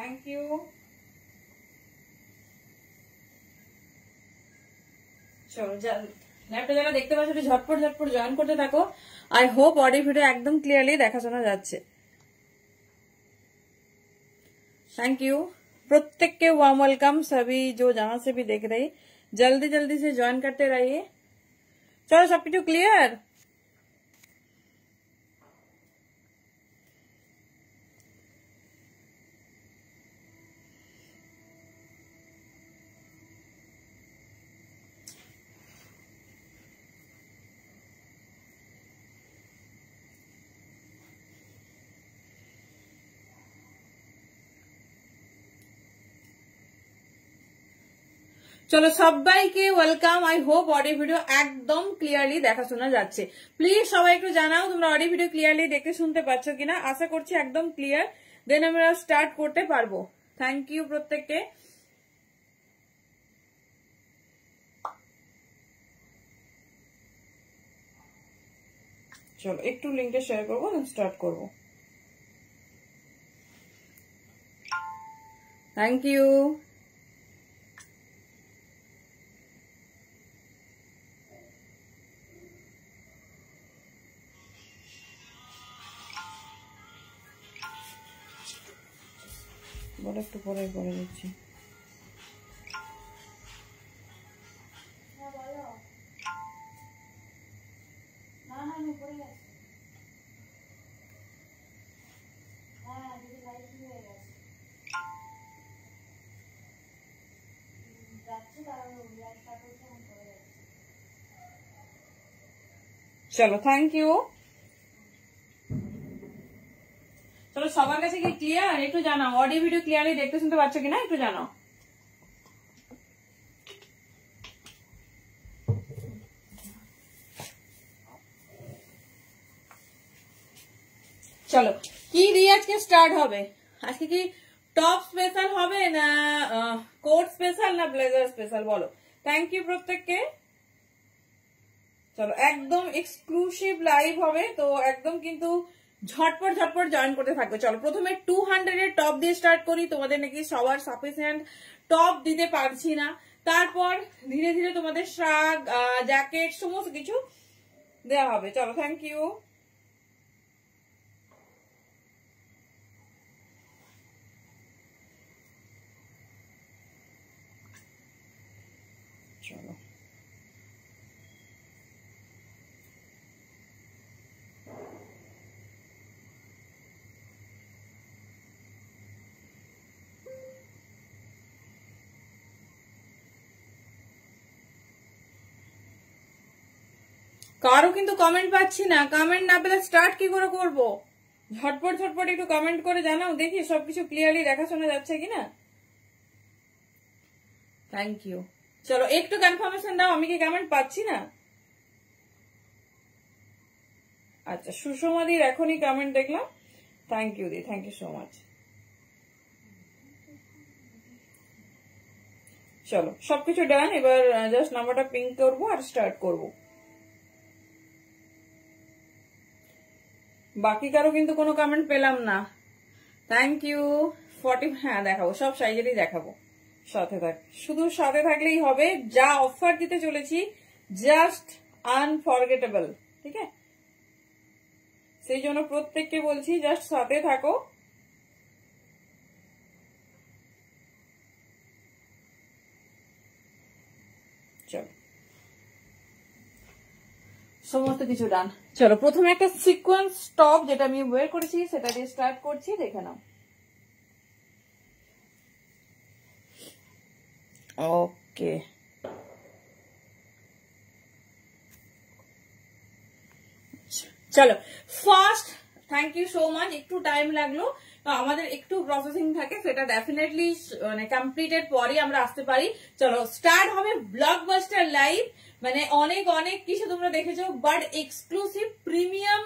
Thank you. চলো ল্যাবটা যারা দেখতে পাচ্ছ ঝটপট ঝটপট জয়েন করতে থাকো। আই হোপ অডিও ভিডিও একদম ক্লিয়ারলি দেখা শোনা যাচ্ছে। थैंक यू प्रत्येक के वार्म वेलकम सभी जो जहां से भी देख रहे जल्दी जल्दी से ज्वाइन करते रहिए। चलो सब कुछ क्लियर। চলো সবাইকে welcome. I hope audio video একদম ক্লিয়ারলি দেখা শোনা যাচ্ছে। প্লিজ সবাই একটু জানাও তোমরা অডিও ভিডিও ক্লিয়ারলি দেখতে শুনতে পাচ্ছ কিনা। আশা করছি একদম ক্লিয়ার, দেন আমরা স্টার্ট করতে পারবো। থ্যাংক ইউ প্রত্যেককে। চলো একটু লিঙ্কটা শেয়ার করবো, দেন স্টার্ট করবো। Thank you. বড় একটু পরে করে দিচ্ছি। চলো থ্যাংক ইউ। চলো সবার কাছে কি ক্লিয়ার একটু জানাও, অডিও ভিডিও ক্লিয়ারলি দেখতে শুনতে পাচ্ছ কিনা একটু জানাও। চলো কি দিয়ে আজকে স্টার্ট হবে? আজকে কি টপ স্পেশাল হবে না কোট স্পেশাল না ব্লেজার স্পেশাল বলো। থ্যাংক ইউ প্রত্যেককে। চলো একদম এক্সক্লুসিভ লাইভ হবে, তো একদম কিন্তু ঝটপট ঝটপট জয়েন করতে থাকবে। চলো প্রথমে 200 এর টপ দিয়ে স্টার্ট করি। তোমাদের নাকি সবার সাফিসিয়েন্ট টপ দিতে পারছি না, তারপর ধীরে ধীরে তোমাদের শ্রাগ জ্যাকেট সমস্ত কিছু দেওয়া হবে। চলো থ্যাংক ইউ। চলো কারো কিন্তু কমেন্ট পাচ্ছি না। কমেন্ট না পেলে স্টার্ট কি করে করবো? ঝটপট ঝটপট একটু কমেন্ট করে জানাও দেখি সবকিছু ক্লিয়ারলি দেখা শোনা যাচ্ছে কিনা। Thank you. চলো একটু কনফার্মেশন দাও, আমি কি কমেন্ট পাচ্ছি না? আচ্ছা সুষমাদির এখনই কমেন্ট দেখলাম। থ্যাংক ইউ দি, থ্যাংক ইউ সো মাচ। চলো সবকিছু ডান, এবার জাস্ট নাম্বারটা পিং করবো আর স্টার্ট করবো। বাকি কারো কিন্তু কোনো কমেন্ট পেলাম না। Thank you. 40 হ্যাঁ দেখাবো, সব সাইজেরই দেখাবো। সাথে থাক, শুধু সাথে থাকলেই হবে। যা অফার দিতে চলেছি জাস্ট আনফরগেটেবল, ঠিক আছে? সেই জন্য প্রত্যেককে বলছি জাস্ট সাথে থাকো। চলো সমস্ত কিছু ডান। চলো প্রথমে একটা সিকোয়েন্স টপ যেটা আমি ওয়্যার করেছি সেটা দিয়ে স্টার্ট করছি, দেখে নাও। ওকে চলো first thank you so much. একটু টাইম লাগলো, আমাদের একটু প্রসেসিং থাকে, সেটা ডেফিনেটলি মানে কমপ্লিটেড পরে আমরা আসতে পারি। চলো স্টার্ট হবে ব্লকবাস্টার লাইভ মানে অনেক অনেক কিছু তোমরা দেখেছো, but exclusive premium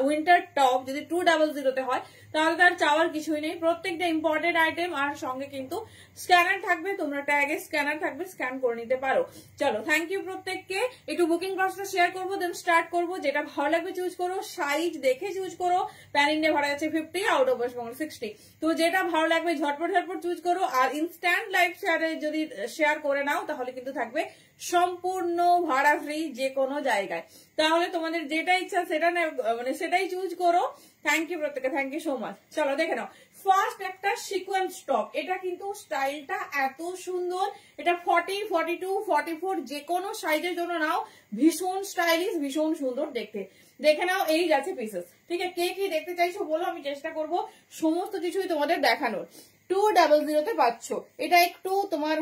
winter top যদি 200 হয় তাহলে তার চাওয়ার কিছুই নেই। প্রত্যেকটা ইম্পর্টেন্ট আইটেম, আর সঙ্গে কিন্তু স্ক্যানার থাকবে, তোমরা ট্যাগে স্ক্যানার থাকবে, স্ক্যান করে নিতে পারো। চলো, থ্যাংক ইউ প্রত্যেককে। একটু বুকিং প্রসেসটা শেয়ার করবো, দেন স্টার্ট করবো। যেটা ভালো লাগবে চুজ করো, সাইজ দেখে চুজ করো। প্যান ইন্ডিয়া ভাড়া আছে 50, আউট অফ ওয়েস্ট বেঙ্গল 60। তো যেটা ভালো লাগবে ঝটপট ঝটপট চুজ করো। আর ইনস্ট্যান্ট লাইভ শেয়ারে যদি শেয়ার করে নাও তাহলে কিন্তু থাকবে সম্পূর্ণ ভাড়া ফ্রি যে কোনো জায়গায়। তাহলে তোমাদের যেটা ইচ্ছা সেটা মানে সেটাই চুজ করো। থ্যাংক ইউ প্রত্যেকে, থ্যাংক ইউ সো মাচ। চলো দেখে নাও, ফার্স্ট একটা সিকোয়েন্স টপ। এটা কিন্তু স্টাইলটা এত সুন্দর। এটা 40, 42, 44 যে কোনো সাইজের জন্য নাও, ভীষণ স্টাইলিশ, ভীষণ সুন্দর দেখতে। দেখে নাও, এই যাচ্ছে পিসেস। ঠিক আছে, কে কি দেখতে চাইছো বলো, আমি চেষ্টা করবো সমস্ত কিছুই তোমাদের দেখানোর। 200 পাচ্ছ। এটা একটু তোমার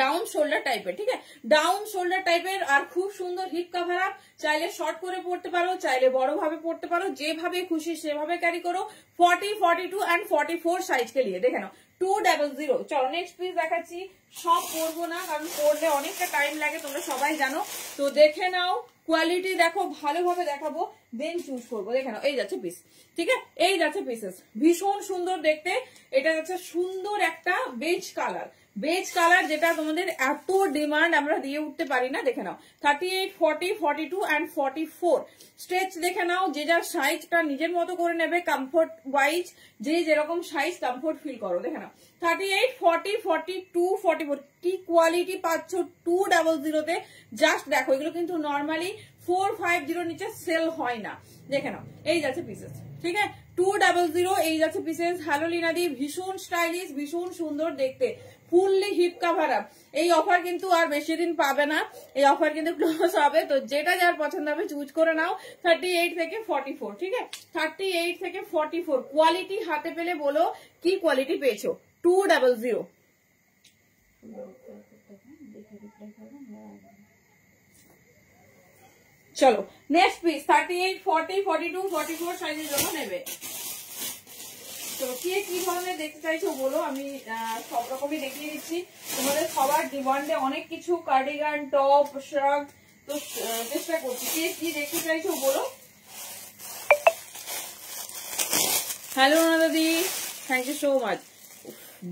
ডাউন শোল্ডার টাইপের, ঠিক আছে, ডাউন শোল্ডার টাইপের, আর খুব সুন্দর হিপ কাভার আপ। চাইলে শর্ট করে পড়তে পারো, চাইলে বড় ভাবে পড়তে পারো, যেভাবে খুশি সেভাবে ক্যারি করো। 40, 42 and 44 সাইজ কে লিয়ে দেখে নাও 200। চলো নেক্সট পিস দেখাচ্ছি। সব পরবো না কারণ পরলে অনেকটা টাইম লাগে, তোমরা সবাই জানো। তো দেখে নাও, কোয়ালিটি দেখো, ভালোভাবে দেখাবো, দেন চুজ করবো। দেখে নাও, এই যাচ্ছে পিস। ঠিক আছে, এই যাচ্ছে পিসেস, ভীষণ সুন্দর দেখতে। এটা যাচ্ছে সুন্দর একটা বেজ কালার, বেজ কালার, যেটা তোমাদের এত ডিমান্ড আমরা দিয়ে উঠতে পারি না। দেখে নাও 38, 40, 42 and 44 স্ট্রেচ দেখে নাও। যে যার সাইজটা নিজের মতো করে নেবে, কমফোর্ট ওয়াইজ যে যেরকম সাইজ কমফোর্ট ফিল করো। দেখে নাও 38, 40, 42, 44 কি কোয়ালিটি পাচ্ছ 200 জাস্ট দেখো। এগুলো কিন্তু নর্মালি 450 নিচে সেল হয় না। দেখে নাও, এই যাচ্ছে পিসেস। ঠিক আছে, 200 এই যাচ্ছে পিসেস। হ্যালো লিনাদি, ভীষণ স্টাইলিশ, ভীষণ সুন্দর দেখতে, ফুললি হিপ কাভার আপ। এই অফার কিন্তু আর বেশি দিন পাবে না, এই অফার কিন্তু ক্লোজ হবে। তো যেটা যার পছন্দ হবে চুজ করে নাও। 38 থেকে 44, ঠিক আছে, 38 থেকে 44 কোয়ালিটি হাতে পেলে বলো কি কোয়ালিটি পেয়েছো। 200। চলো নেক্সট পিস 38, 40, 42, 44 সাইজের জন্য নেবে। তো কে কি ধরনের দেখতে চাইছো বলো, আমি সব রকমই দেখিয়ে দিচ্ছি। তোমাদের সবার ডিমান্ডে অনেক কিছু, কার্ডিগান, টপ, শার্ট, তো চেষ্টা করছি। কে কি দেখতে চাইছো বলো। হ্যালো দাদি, thank you so much.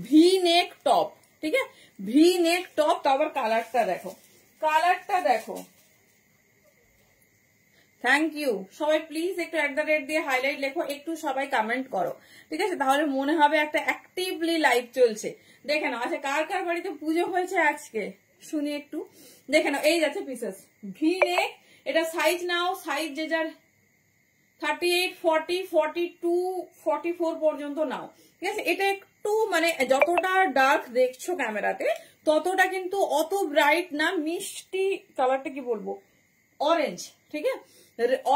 V neck top, ঠিক আছে, ভি নেক টপ। তো আবার কালারটা দেখো, কালারটা দেখো। থ্যাংক ইউ সবাই, প্লিজ একটু @ দিয়ে হাইলাইট লেখো, একটু সবাই কমেন্ট করো, ঠিক আছে, তাহলে মনে হবে একটা অ্যাক্টিভলি লাইভ চলছে। দেখে নাও, আচ্ছা কার কার বাড়িতে পুজো হয়েছে আজকে শুনি একটু। দেখে নাও, এই যাচ্ছে পিসেস, ভি নেক। এটা সাইজ নাও, সাইজ যে যার 38, 40, 42, 44 পর্যন্ত নাও, ঠিক আছে। এটা একটু মানে যতটা ডার্ক দেখছো ক্যামেরাতে ততটা কিন্তু অত ব্রাইট না, মিষ্টি কালারটা কি বলবো, অরেঞ্জ, ঠিক আছে,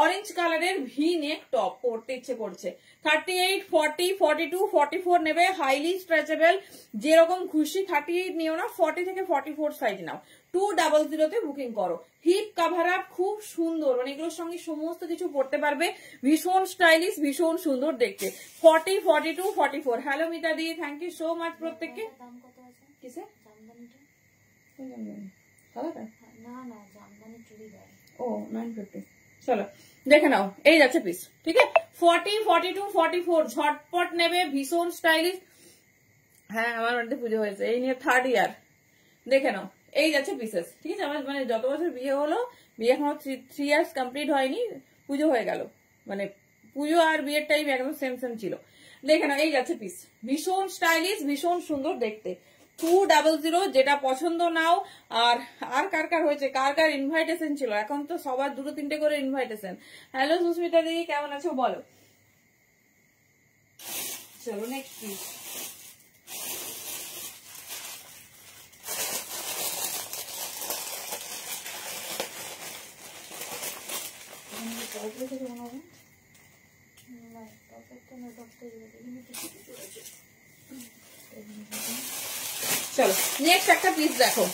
অরেঞ্জ কালারের ভি নেক টপ পরতে ইচ্ছে করছে। 38, 40, 42, 44 নেবে, হাইলি স্ট্রেচেবল, যেরকম খুশি। 38 নিও না, 40 থেকে 44 সাইজ নাও। 200 বুকিং করো। হিপ কাভার আপ খুব সুন্দর, মানে এগুলোর সঙ্গে সমস্ত কিছু পড়তে পারবে, ভীষণ স্টাইলিশ, ভীষণ সুন্দর দেখতে। 40, 42, 44। হ্যালো মিতা দি, থ্যাংক ইউ সো মাচ প্রত্যেককে। কিসে ও 950। চলো দেখে নাও, এই যাচ্ছে পিস, ঠিক আছে। 40, 42, 44 ঝটপট নেবে, ভীষণ স্টাইলিশ। হ্যাঁ আমার বাড়িতে পুজো হয়েছে, এই নিয়ে 3rd ইয়ার। দেখে নাও, এই যাচ্ছে পিসেস, ঠিক আছে। আমার মানে যত বছর বিয়ে হলো, বিয়ে এখনো 3 ইয়ার্স কমপ্লিট হয়নি, পুজো হয়ে গেল, মানে পুজো আর বিয়ের টাইম একদম সেম সেম ছিল। দেখে নাও, এই যাচ্ছে পিস, ভীষণ স্টাইলিশ, ভীষণ সুন্দর দেখতে। 200 যেটা পছন্দ নাও। আর আর কার কার হয়েছে, কার কার ইনভাইটেশন ছিল, এখন তো সবার 2-3টে করে ইনভাইটেশন। হ্যালো সুস্মিতা দিদি, কেমন আছো বলো। চলো নেক্সট পিস। চলো নেক্সট একটা পিস দেখো,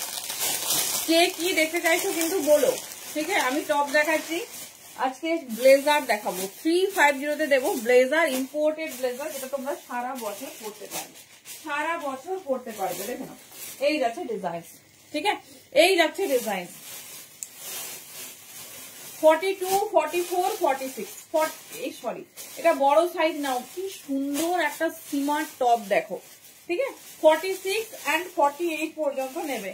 কে কি দেখতে চাইছো কিন্তু বলো, ঠিক আছে। আমি টপ দেখাচ্ছি, আজকে ব্লেজার দেখাবো। 350 দেবো ব্লেজার, ইম্পোর্টেড ব্লেজার, যেটা তোমরা সারা বছর পরতে পারবে, সারা বছর পরতে পারবে। দেখে নাও, এই যাচ্ছে ডিজাইন, ঠিক আছে, এই যাচ্ছে ডিজাইন। 42, 44, 46, সরি এটা বড় সাইজ নাও। কি সুন্দর একটা স্টিমার টপ দেখো, ঠিক আছে। 46 and 48 পর্যন্ত নেবে,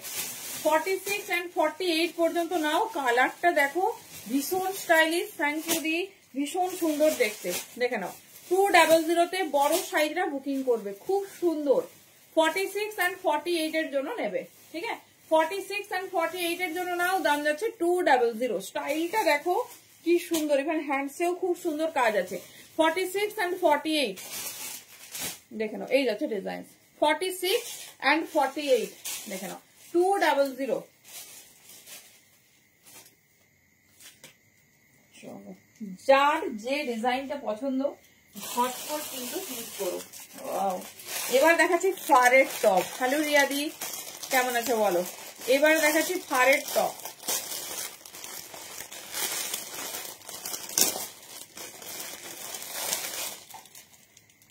46 and 48 পর্যন্ত নাও। কালারটা দেখো ভীষণ স্টাইলিশ, থ্যাংক ইউ দি, ভীষণ সুন্দর দেখতে। দেখে নাও 200 তে বড় সাইজটা বুকিং করবে, খুব সুন্দর। 46 and 48 এর জন্য নেবে, ঠিক আছে। 46 and 48 এর জন্য নাও, দাম যাচ্ছে 200। স্টাইলটা দেখো কি সুন্দর, এখানে হ্যান্ডসেও খুব সুন্দর কাজ আছে। 46 and 48 দেখে নাও, এই যাচ্ছে ডিজাইন। 46 and 48 দেখে নাও, 200। যার যে ডিজাইনটা পছন্দ ঝটপট কিন্তু চুজ করো। এবার দেখাচ্ছি ফারের টপ। হ্যালো রিয়াদি, কেমন আছে বলো? এবার দেখাচ্ছি ফারের টপ।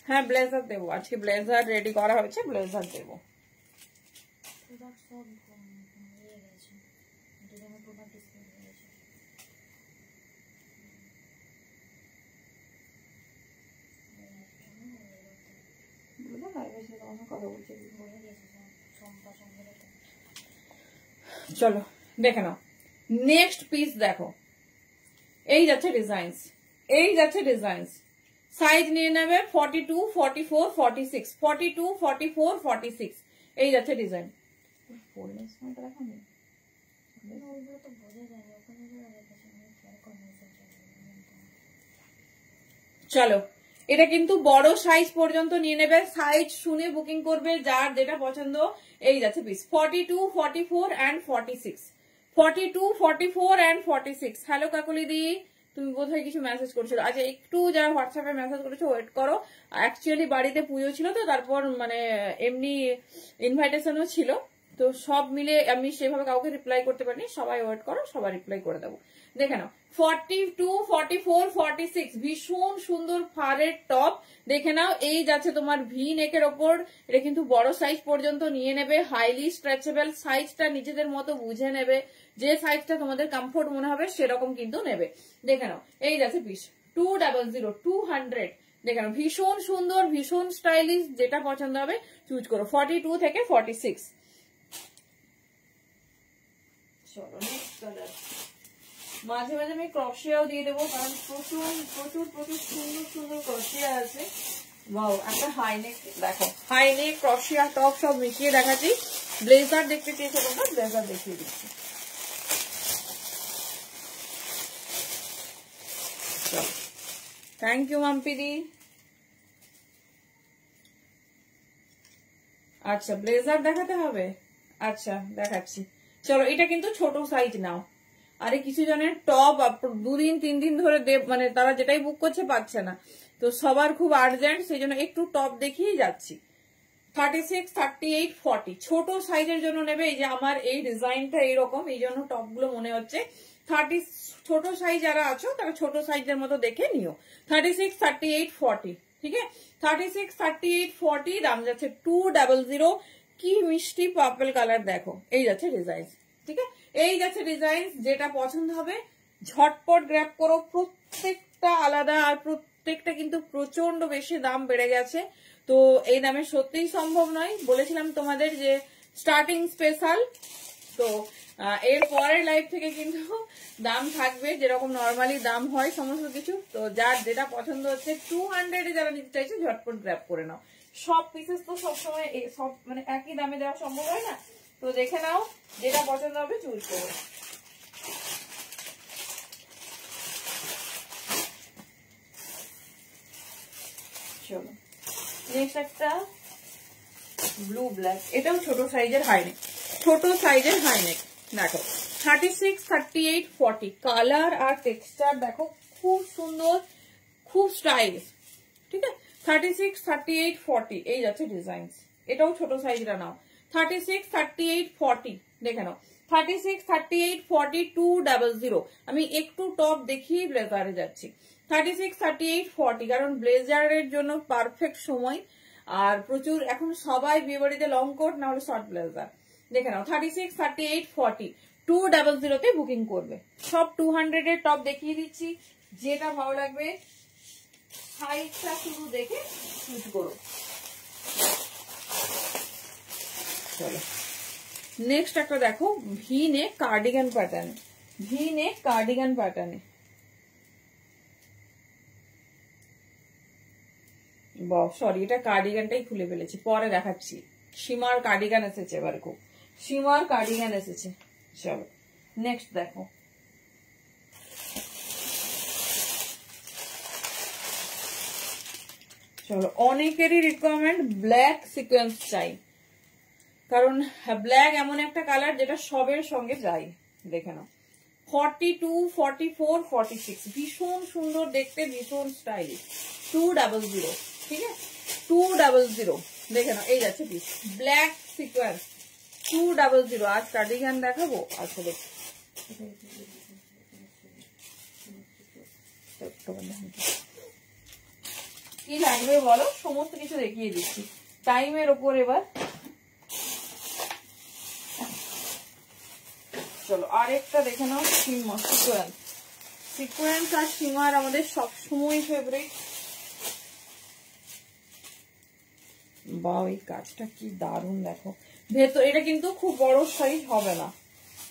হ্যাঁ ব্লেজার দেবো, আজকে ব্লেজার রেডি করা হয়েছে, ব্লেজার দেবো। চলো দেখে নাও নেক্সট পিস। দেখো এই যাচ্ছে ডিজাইন, এই যাচ্ছে ডিজাইন। সাইজ নিয়ে নেবে 42, 44, 46, 42, 44, 46 এই যাচ্ছে ডিজাইন। চলো এটা কিন্তু বড় সাইজ পর্যন্ত নিয়ে নেবে, সাইজ শুনে বুকিং করবে, যার যেটা পছন্দ। এই যাচ্ছে piece 42, 44 and 46, 42, 44 and 46। Hello Kakuli di, তুমি বোধহয় কিছু মেসেজ করছিল। আচ্ছা একটু যারা হোয়াটসঅ্যাপে মেসেজ করেছো ওয়েট করো, অ্যাকচুয়ালি বাড়িতে পুজো ছিল তো, তারপর মানে এমনি ইনভাইটেশনও ছিল, তো সব মিলে আমি সেভাবে কাউকে রিপ্লাই করতে পারিনি। সবাই ওয়েট করো, সবাই রিপ্লাই করে দেবো। দেখে নাও 42, 44, 46 ভীষণ সুন্দর ফারের টপ। দেখে নাও এই যাচ্ছে তোমার ভি নেকের ওপর, এটা কিন্তু বড় সাইজ পর্যন্ত নিয়ে নেবে, হাইলি স্ট্রেচেবল। সাইজটা নিজেদের মতো বুঝে নেবে, যে সাইজটা তোমাদের কমফোর্ট মনে হবে সেরকম কিন্তু নেবে। দেখে নাও এই যাচ্ছে পিস 200, 200। দেখে নাও ভীষণ সুন্দর, ভীষণ স্টাইলিশ, যেটা পছন্দ হবে চুজ করো। 42 থেকে 46। চলো নেক্সট কালার। মাঝে মাঝে আমি ক্রশিয়াও দিয়ে দেবো, কারণ প্রচুর প্রচুর প্রচুর সুন্দর সুন্দর ক্রশিয়া আছে। ওয়াও একটা হাইনেক দেখো, হাইনেক ক্রশিয়া টপ সব মিশিয়ে দেখাচ্ছি। ব্লেজার দেখতে চেয়েছো তোমরা, ব্লেজার দেখিয়ে দিচ্ছি। Thank you Mampidi. আচ্ছা ব্লেজার দেখাতে হবে, আচ্ছা দেখাচ্ছি। চলো এটা কিন্তু ছোট সাইজ নাও। আরে কিছু জনের টপ 2 দিন 3 দিন ধরে মানে তারা যেটাই বুক করছে পাচ্ছে না, তো সবার খুব আর্জেন্ট, সেই জন্য একটু টপ দেখিয়ে যাচ্ছি। 36, 38, 40 ছোট সাইজের জন্য নেবে। এই যে আমার এই ডিজাইনটা এইরকম, এই জন্য টপ গুলো মনে হচ্ছে 30। ছোট সাইজ যারা আছো তারা ছোট সাইজের মতো দেখে নিও। 36, 38, 40 ঠিক আছে। 36, 38, 40 দাম যাচ্ছে 200। কি মিষ্টি পার্পল কালার দেখো, এই যাচ্ছে ডিজাইন, ঠিক আছে। এই যাচ্ছে ডিজাইন, যেটা পছন্দ হবে ঝটপট গ্র্যাব করো। প্রত্যেকটা আলাদা, আর প্রত্যেকটা কিন্তু প্রচন্ড বেশি দাম বেড়ে গেছে, তো এই দামে সত্যিই সম্ভব নয়। বলেছিলাম তোমাদের যে স্টার্টিং স্পেশাল, তো এর পরের লাইভ থেকে কিন্তু দাম থাকবে যেরকম নর্মালি দাম হয় সমস্ত কিছু। তো যার যেটা পছন্দ হচ্ছে 200 যারা নিতে চাইছে ঝটপট গ্র্যাব করে নাও। সব পিসেস তো সবসময় সব মানে একই দামে দেওয়া সম্ভব হয় না, তো দেখে নাও যেটা পছন্দ হবে চুজ করো। চলো নেক্সট একটা ব্লু ব্ল্যাক, এটাও ছোট সাইজের হাইনেক, ছোট সাইজের হাইনেক দেখো। 36, 38, 40 কালার আর টেক্সচার দেখো খুব সুন্দর, খুব স্টাইলিশ, ঠিক আছে। 36, 38, 40 এই যাচ্ছে ডিজাইন। এটাও ছোট সাইজটা নাও। 36, 38, 40 দেখে নাও। 36, 38, 40 200। আমি একটু টপ দেখিয়ে ব্লেজারে যাচ্ছি। 36, 38, 40 কারণ ব্লেজারের জন্য পারফেক্ট সময়, আর প্রচুর এখন সবাই বিয়ে বাড়িতে লং কোট না হলে শর্ট ব্লেজার। দেখে নাও 36, 38, 40 200 বুকিং করবে। সব 200 এর টপ দেখিয়ে দিচ্ছি, যেটা ভালো লাগবে সাইজটা শুধু দেখে চুজ করো। চলো নেক্সট একটা দেখো, ভি নেক কার্ডিগান প্যাটার্ন, ভি নেক কার্ডিগান প্যাটার্নে। সরি, এটা কার্ডিগানটাই খুলে ফেলেছি, পরে দেখাচ্ছি। সীমার কার্ডিগান এসেছে এবার, খুব সীমার কার্ডিগান এসেছে। চলো নেক্সট দেখো, চলো অনেকেরই রিকোয়ারমেন্ট ব্ল্যাক সিকোয়েন্স চাই, কারণ ব্ল্যাক এমন একটা কালার যেটা সবের সঙ্গে যায়। দেখে নাও 42, 44, 46 ভীষণ সুন্দর দেখতে, ভীষণ স্টাইলিশ। 200, ঠিক আছে 200 দেখে নাও। এই যাচ্ছে পিস ব্ল্যাক সিকোয়েন্স 200। আজ কার্ডিগান দেখাবো। আচ্ছা দেখ কি লাগবে বলো, সমস্ত কিছু দেখিয়ে দিচ্ছি টাইমের ওপর। এবার চলো আরেকটা দেখে নাও, সিকোয়েন্স। সিকোয়েন্স আর সীমার আমাদের সবসময় ফেভারিট। বা এই কাজটা কি দারুণ দেখো, ভেতর এটা কিন্তু খুব বড় সাইজ হবে না,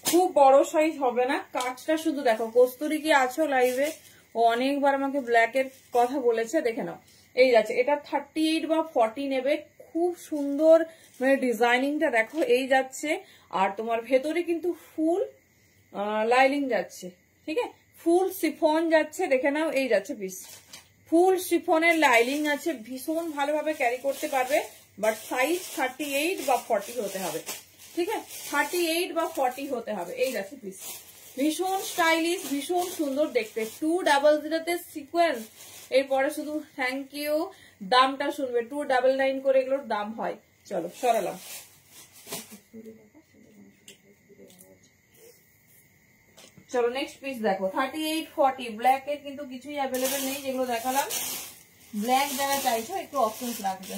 খুব বড় সাইজ হবে না। কাজটা শুধু দেখো। কস্তুরি কি আছো লাইভে? ও অনেকবার আমাকে ব্ল্যাকের কথা বলেছে, দেখে নাও। এই যাচ্ছে, এটা 38 বা 40 নেবে। খুব সুন্দর মানে ডিজাইনিংটা দেখো, এই যাচ্ছে। আর তোমার ভেতরে কিন্তু ফুল লাইলিং যাচ্ছে, ঠিক আছে ফুল শিফন যাচ্ছে, দেখে নাও। এই যাচ্ছে পিস ফুল শিফনের লাইলিং আছে, ভীষণ ভালোভাবে ক্যারি করতে পারবে। বাট সাইজ 38 বা 40 হতে হবে, ঠিক আছে 38 বা 40 হতে হবে। এই যাচ্ছে পিস, ভীষণ স্টাইলিশ, ভীষণ সুন্দর দেখতে। 200 সিকোয়েন্স। এরপরে শুধু থ্যাংক ইউ, দামটা শুনবে 299 করে এগুলোর দাম হয়। চলো সরালাম। চলো নেক্সট পিস দেখো, 38, 40 ব্ল্যাক এর কিন্তু কিছুই অ্যাভেলেবেল নেই, যেগুলো দেখালাম। ব্ল্যাক যারা চাইছো একটু অপশনস রাখবে।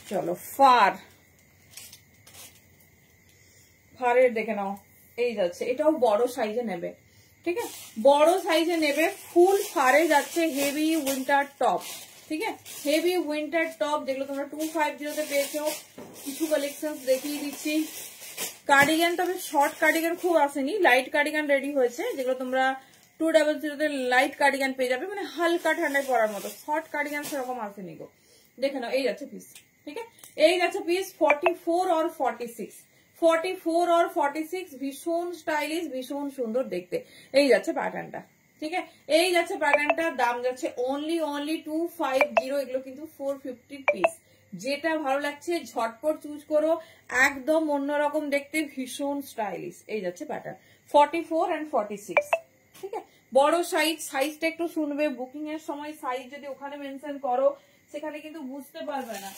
চলো ফারের দেখে নাও। এই যাচ্ছে, এটাও বড় সাইজে নেবে, ঠিক আছে বড় সাইজে নেবে। ফুল ফারে যাচ্ছে, হেভি উইন্টার টপ, ঠিক আছে হেভি উইন্টার টপ, যেগুলো তোমরা 250 পেয়েছো। কিছু কালেকশন দেখিয়ে দিচ্ছি। কার্ডিগান, তবে শর্ট কার্ডিগান খুব আসেনি, লাইট কার্ডিগান রেডি হয়েছে, যেগুলো তোমরা 200 লাইট কার্ডিগান পেয়ে যাবে, মানে হালকা ঠান্ডায় পরার মতো। শর্ট কার্ডিগান সেরকম আসেনি গো, দেখে নাও। এই যাচ্ছে পিস, ঠিক আছে এই যাচ্ছে পিস 44 আর 46, 44 আর 46 ভীষণ স্টাইলিশ, ভীষণ সুন্দর দেখতে। এই যাচ্ছে প্যাটার্নটা, ঠিক আছে এই যাচ্ছে প্যাটার্নটা। দাম যাচ্ছে অনলি 250। এগুলো কিন্তু 450 পিস। যেটা ভালো লাগছে ঝটপট চুজ করো, একদম অন্যরকম দেখতে, ভীষণ স্টাইলিশ। এই যাচ্ছে প্যাটার্ন 44 and 46, ঠিক আছে বড় সাইজটা একটু শুনবে। বুকিং এর সময় সাইজ যদি ওখানে মেনশন করো, সেখানে কিন্তু বুঝতে পারবে না।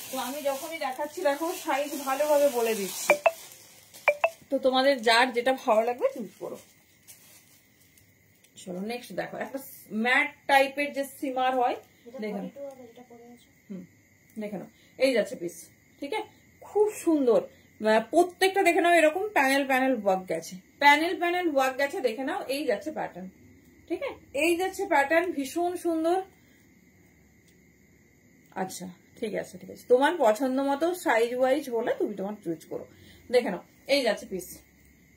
তো আমি যখনই দেখাচ্ছি দেখো সাইজ ভালোভাবে বলে দিচ্ছি, তো তোমাদের যার যেটা ভালো লাগবে চুজ করো। চলো নেক্সট দেখো, একটা ম্যাট টাইপের যে সিমার হয়, দেখো দেখে নাও। এই যাচ্ছে পিস, ঠিক আছে খুব সুন্দর। প্রত্যেকটা দেখে নাও এরকম প্যানেল ওয়ার্ক গেছে, প্যানেল ওয়ার্ক গেছে, দেখে নাও। এই যাচ্ছে প্যাটার্ন, ঠিক আছে এই যাচ্ছে প্যাটার্ন, ভীষণ সুন্দর। আচ্ছা ঠিক আছে তোমার পছন্দ মতো সাইজ ওয়াইজ হলে তুমি তোমার চুজ করো। দেখে নাও এই যাচ্ছে পিস,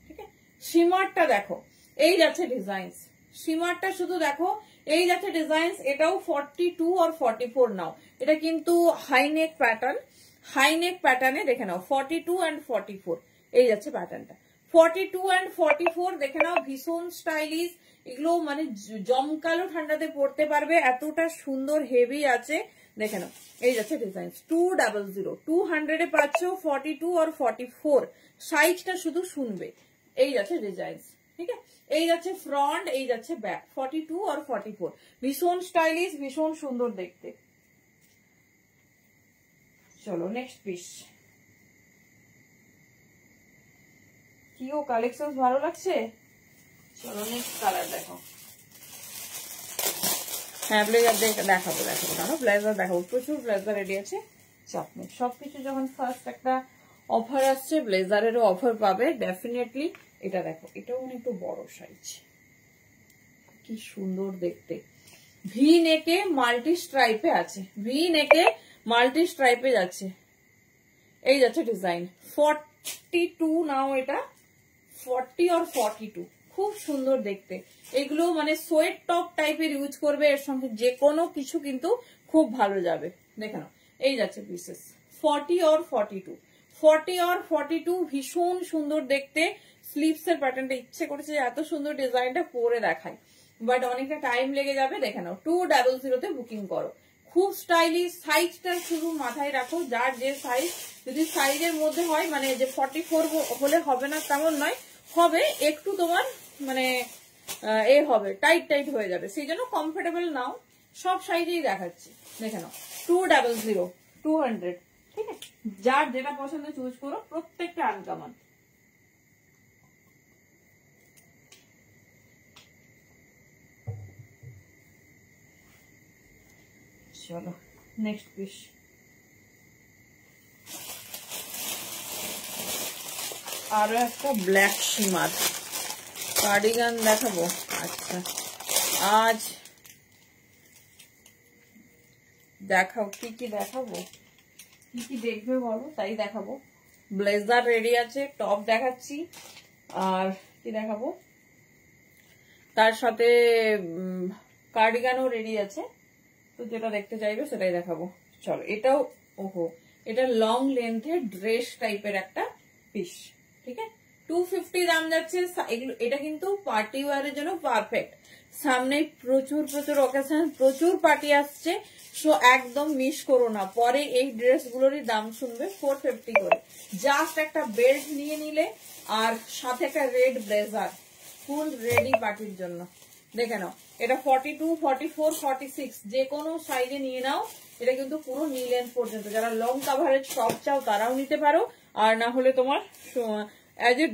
ঠিক আছে শিমারটা দেখো। এই যাচ্ছে ডিজাইনস, শিমারটা শুধু দেখো। এই যাচ্ছে ডিজাইনস, এটাও 42 আর 44 নাও। এটা কিন্তু হাইনেক প্যাটার্ন, হাইনেক প্যাটার্নে দেখে নাও 42 and 44। এই যাচ্ছে প্যাটার্নটা 42 and 44, দেখে নাও ভীষণ স্টাইলিশ। এগুলো মানে জমকালো ঠান্ডাতে পরতে পারবে, এতটা সুন্দর হেভি আছে। দেখে নাও এই যাচ্ছে ডিজাইন 200, 200 পাচ্ছ 42 আর 44। সাইজটা শুধু শুনবে। এই যাচ্ছে ডিজাইন, ঠিক আছে এই যাচ্ছে ফ্রন্ট, এই যাচ্ছে ব্যাক, 42 আর 44 ভীষণ স্টাইলিশ, ভীষণ সুন্দর দেখতে। চলো নেক্সট পিস। কি ও কালেকশন ভালো লাগছে। চলো নেক্সট কালার দেখো। হ্যাঁ ব্লেজার দেখাবো, কারণ ব্লেজার দেখাবো, প্রচুর ব্লেজার রেডি আছে। চাপ নেই। সবকিছু যখন ফার্স্ট একটা অফার আসছে, ব্লেজারেরও অফার পাবে ডেফিনেটলি। এটা দেখো, এটাও মানে একটু বড় সাইজ, কি সুন্দর দেখতে। ভি নেকে মাল্টি স্ট্রাইপে আছে, ভি নেকে মাল্টি স্ট্রাইপে যাচ্ছে, এই যাচ্ছে ডিজাইন। 42 নাও, এটা 40 আর 42, খুব সুন্দর দেখতে। এগুলো মানে সোয়েট টপ টাইপের ইউজ করবে, এর সঙ্গে যে কোনো কিছু কিন্তু খুব ভালো যাবে। দেখে নাও, এই যাচ্ছে পিসেস 40 আর 42, 40 আর 42 ভীষণ সুন্দর দেখতে। স্লিভস এর প্যাটার্নটা ইচ্ছে করেছে এত সুন্দর ডিজাইনটা পরে দেখাই, বাট অনেকটা টাইম লেগে যাবে। দেখে নাও 200 বুকিং করো, খুব স্টাইলিশ। সাইজটা শুধু মাথায় রাখো, যার যে সাইজ, যদি সাইজের মধ্যে হয়, মানে যে 44 হলে হবে না তেমন নয়, হবে একটু তোমার মানে এ হবে, টাইট টাইট হয়ে যাবে, সেই জন্য কমফোর্টেবল নাও। সব সাইজেই দেখাচ্ছি, দেখে নাও 200, 200, ঠিক আছে। যার যেটা পছন্দ চুজ করো, প্রত্যেকটা আনকমন। চলো নেক্সট পিস। আরো একটা ব্ল্যাক শিমার কার্ডিগান দেখাবো। আচ্ছা, আজ দেখাও, কি কি দেখাবো, কি কি দেখবে বলো, তাই দেখাবো। ব্লেজার রেডি আছে, টপ দেখাচ্ছি, আর কি দেখাবো, তার সাথে কার্ডিগানও রেডি আছে। তো যেটা দেখতে চাইবে সেটাই দেখাবো। চলো, এটাও ওহো, এটা লং লেন্থের ড্রেস টাইপের একটা পিস, ঠিক আছে। 250 দাম যাচ্ছে। এটা কিন্তু পার্টি ওয়ারের জন্য পারফেক্ট। সামনে প্রচুর প্রচুর অকেশন, প্রচুর পার্টি আসছে, সো একদম মিস করো না। পরে এই ড্রেসগুলোরই দাম শুনবে 450 করে। জাস্ট একটা বেল্ট নিয়ে নিলে, আর সাথে একটা রেড ব্লেজার, ফুল রেডি পার্টির জন্য। দেখে নাও, এটা 42, 44, 46 যে কোনো সাইজে নিয়ে নাও। এটা কিন্তু পুরো নি লেন্থ পর্যন্ত। যারা লং কাভারেজ টপ চাও তারাও নিতে পারো, আর না হলে তোমার অ্যাজ এ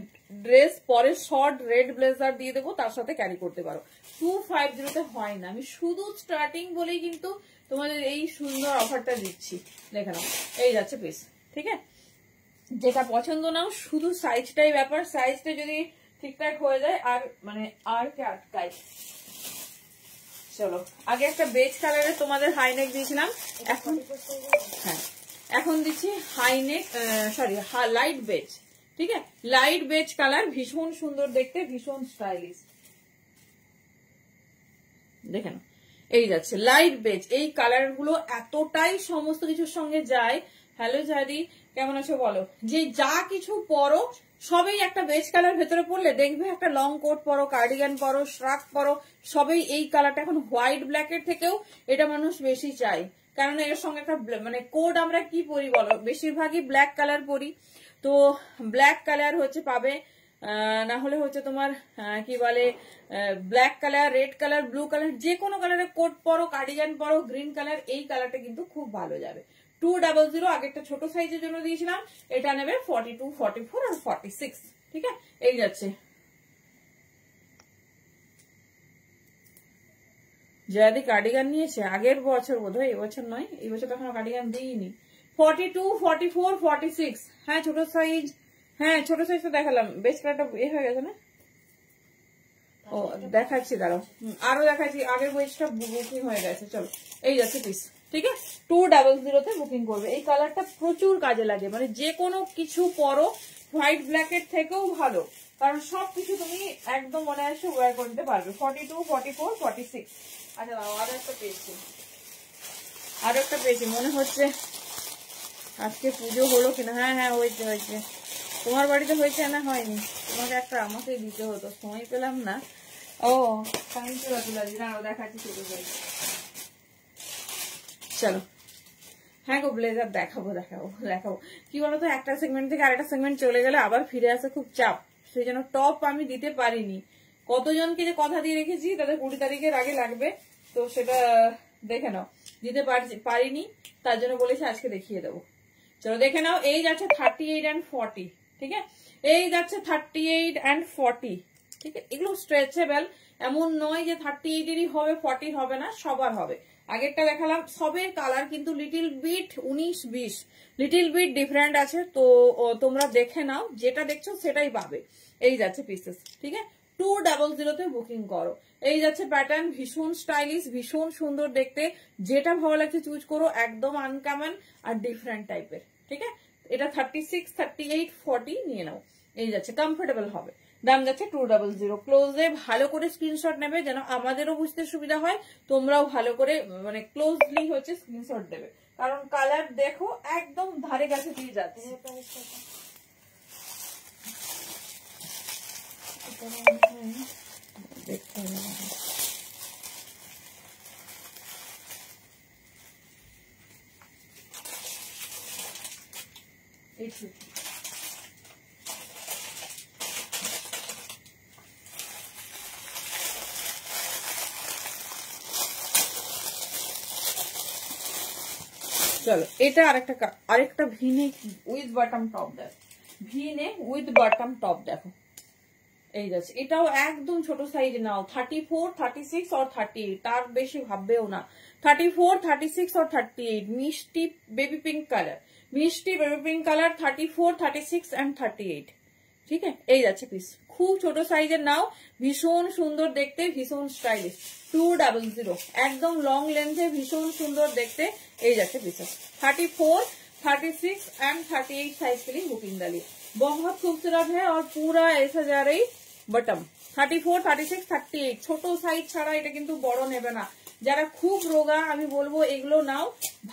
ড্রেস পরে শর্ট রেড ব্লেজার দিয়ে দেবো, তার সাথে ক্যারি করতে পারো। 250 হয় না, আমি শুধু স্টার্টিং বলেই কিন্তু তোমাদের এই সুন্দর অফারটা দিচ্ছি। দেখে নাও, এই যাচ্ছে পিস, ঠিক আছে। যেটা পছন্দ নাও, শুধু সাইজটাই ব্যাপার। সাইজটা যদি ঠিকঠাক হয়ে যায়, আর মানে আর কে আটকায়। চলো, আগে একটা বেজ কালারের তোমাদের হাইনেক দিয়েছিলাম, এখন হ্যাঁ এখন দিচ্ছি হাইনেক, সরি লাইট বেজ, ঠিক আছে। লাইট বেজ কালার, ভীষণ সুন্দর দেখতে, ভীষণ স্টাইলিশ। দেখেন, এই যাচ্ছে লাইট বেজ। এই কালার গুলো এতটাই সমস্ত কিছুর সঙ্গে যায়। হ্যালো জাদি, কেমন আছো বলো। যে যা কিছু পরো সবই একটা বেজ কালার ভেতরে পড়লে দেখবে, একটা লং কোট পরো, কার্ডিগান পরো, শ্রাক পরো, সবই এই কালারটা। এখন হোয়াইট ব্ল্যাকের থেকেও এটা মানুষ বেশি চাই, কারণ এর সঙ্গে একটা মানে কোট আমরা কি পরি বলো, বেশিরভাগই ব্ল্যাক কালার পরি। তো ব্ল্যাক কালার হচ্ছে পাবে, না হলে হচ্ছে তোমার কি বলে black colour, red colour, blue colour, যে কোনো কালারের কোট পরো, কার্ডিগান পরো, গ্রিন কালার, এই কালারটা কিন্তু খুব ভালো যাবে। 200, আগেরটা ছোট সাইজের জন্য দিয়েছিলাম, এটা নেবে 42, 44 আর 46, ঠিক আছে। এই যাচ্ছে জয়াদি কার্ডিগান নিয়েছে আগের বছর, বোধহয় এবছর নয়, এই বছর তখন কার্ডিগান দিইনি। 42, 44, 46, হ্যাঁ ছোট সাইজ, হ্যাঁ ছোট সাইজ তো দেখালাম। বেশ কালারটা এ হয়ে গেছে না, ও দেখাচ্ছি দাঁড়াও, আরো দেখাচ্ছি, আগের বইটা বুকিং হয়ে গেছে। চলো, এই যাচ্ছে পিস, ঠিক আছে। 200 বুকিং করবে। এই কালারটা প্রচুর কাজে লাগে, মানে যে কোনো কিছু পরো, হোয়াইট ব্ল্যাকের থেকেও ভালো, কারণ সবকিছু তুমি একদম মনে আসে ওয়ার করতে পারবে। 42, 44, 46। আচ্ছা, আরো একটা পেয়েছি, আরো একটা পেয়েছি, মনে হচ্ছে আজকে পুজো হলো কিনা। হ্যাঁ হ্যাঁ হয়েছে হয়েছে, তোমার বাড়িতে হয়েছে না হয়নি? তোমাকে একটা আমাকেই দিতে হতো, সময় পেলাম না। ও থ্যাংক ইউ রাতুলাজি, না দেখাচ্ছি ছোট করে। চলো, হ্যাঁ গো ব্লেজার দেখাবো দেখাবো দেখাবো। কি বলতো, একটা সেগমেন্ট থেকে আরেকটা সেগমেন্ট চলে গেলে আবার ফিরে আসে খুব চাপ, সেই জন্য টপ আমি দিতে পারিনি। কতজনকে যে কথা দিয়ে রেখেছি তাদের 20 তারিখের আগে লাগবে, তো সেটা দেখে নাও, দিতে পারিনি, তার জন্য বলেছি আজকে দেখিয়ে দেবো। চলো দেখে নাও, এই যাচ্ছে 38 and 40, ঠিক আছে। এই যাচ্ছে 38 and 40, ঠিক আছে। এগুলো স্ট্রেচেবল, এমন নয় যে 38-এরই হবে 40 হবে না, সবার হবে। আগেরটা দেখালাম, সবের কালার কিন্তু little bit 19-20 little bit different আছে, তো তোমরা দেখে নাও, যেটা দেখছো সেটাই পাবে। এই যাচ্ছে পিসেস, ঠিক আছে, 200 বুকিং করো। এই যাচ্ছে প্যাটার্ন, ভীষণ স্টাইলিশ, ভীষণ সুন্দর দেখতে, যেটা ভালো লাগছে চুজ করো, একদম আনকমন আর ডিফারেন্ট টাইপের, ঠিক আছে। এটা 36, 38, 40 নিয়ে নাও। এই যাচ্ছে, কমফোর্টেবল হবে। দাম যাচ্ছে 200। ক্লোজে ভালো করে স্ক্রিনশট নেবে, যেন আমাদেরও বুঝতে সুবিধা হয়, তোমরাও ভালো করে মানে ক্লোজলি হচ্ছে স্ক্রিনশট দেবে, কারণ কালার দেখো একদম ধারে কাছে দিয়ে যাচ্ছে। দেখতে চলো, এটা আরেকটা ভিনে উইথ বটম টপ দেখো, ভিনে উইথ বটম টপ দেখো। এই যাচ্ছে, এটাও একদম ছোট সাইজে নাও, 34, 36 और 38, তার বেশি ভাববেও না। 34, 36 और 38, মিষ্টি বেবি পিঙ্ক কালার, মিষ্টি বেবি পিঙ্ক কালার, 34, 36 and 38, ঠিক আছে। এই যাচ্ছে পিস, খুব ছোট সাইজের নাও, ভীষণ সুন্দর দেখতে, ভীষণ স্টাইলিশ, 200, একদম লং লেন্থে, ভীষণ সুন্দর দেখতে। এই যাচ্ছে পিস, 34, 36 and 38 साइज के लिए बुकिंग डालिए, बहुत खूबसूरत है और पूरा ऐसा जा रही बटम। 34, 36, 38 ছোট সাইজ ছাড়া এটা কিন্তু বড় নেবে না। যারা খুব রোগা, আমি বলবো এগুলো নাও,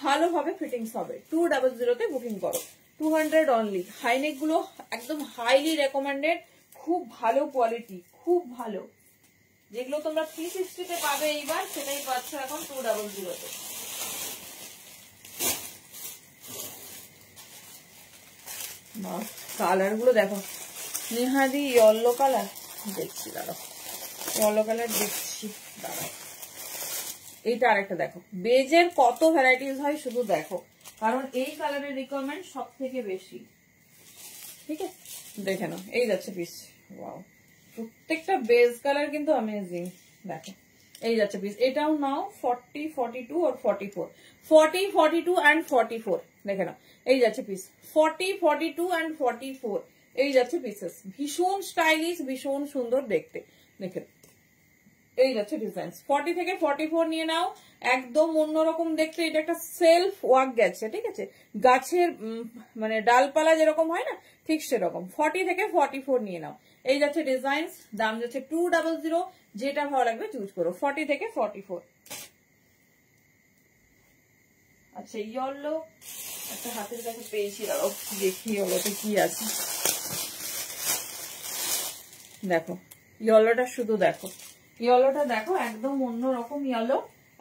ভালোভাবে ফিটিংস হবে। 200 বুকিং করো, 200 অনলি। হাইনেক গুলো একদম হাইলি রেকমেন্ডেড, খুব ভালো কোয়ালিটি, খুব ভালো। যেগুলো তোমরা 360 পাবে এইবার, সেটাই পাচ্ছ এখন 200। কালার গুলো দেখো, নেহাদি ইয়েলো কালার দেখছি, দাঁড়াও ইয়েলো কালার দেখছি, দাঁড়াও। এইটা আরেকটা দেখো, বেজের কত ভ্যারাইটিস হয় শুধু দেখো, কারণ এই কালারের রিকোয়ারমেন্ট সব থেকে বেশি, ঠিক আছে। দেখে নাও, এই যাচ্ছে পিস, ওয়াও, প্রত্যেকটা বেজ কালার কিন্তু অ্যামেজিং। দেখো, এই যাচ্ছে পিস, এটাও নাও 40, 42 আর 44, 40, 42 and 44, দেখে নাও। এই যাচ্ছে পিস, 40, 42 and 44, এই যাচ্ছে পিসেস, ভীষণ স্টাইলিশ, ভীষণ সুন্দর দেখতে, দেখে। এই যাচ্ছে ডিজাইন, 40 থেকে 44 নিয়ে নাও, একদম অন্যরকম দেখতে। এটা একটা সেলফ ওয়ার্ক গেছে, ঠিক আছে, গাছের মানে ডালপালা যেরকম হয় না, ঠিক সেরকম। 40 থেকে 44 নিয়ে নাও। এই যাচ্ছে ডিজাইন, দাম যাচ্ছে 200, যেটা ভালো লাগবে চুজ করো, 40 থেকে 44। আচ্ছা, ইয়েলো একটা হাতের কাছে পেয়েছি, দাঁড়াও দেখি ইয়েলোতে কি আছে। দেখো, ইয়েলোটা শুধু দেখো, ইয়েলোটা দেখো, একদম অন্যরকম ইয়েলো,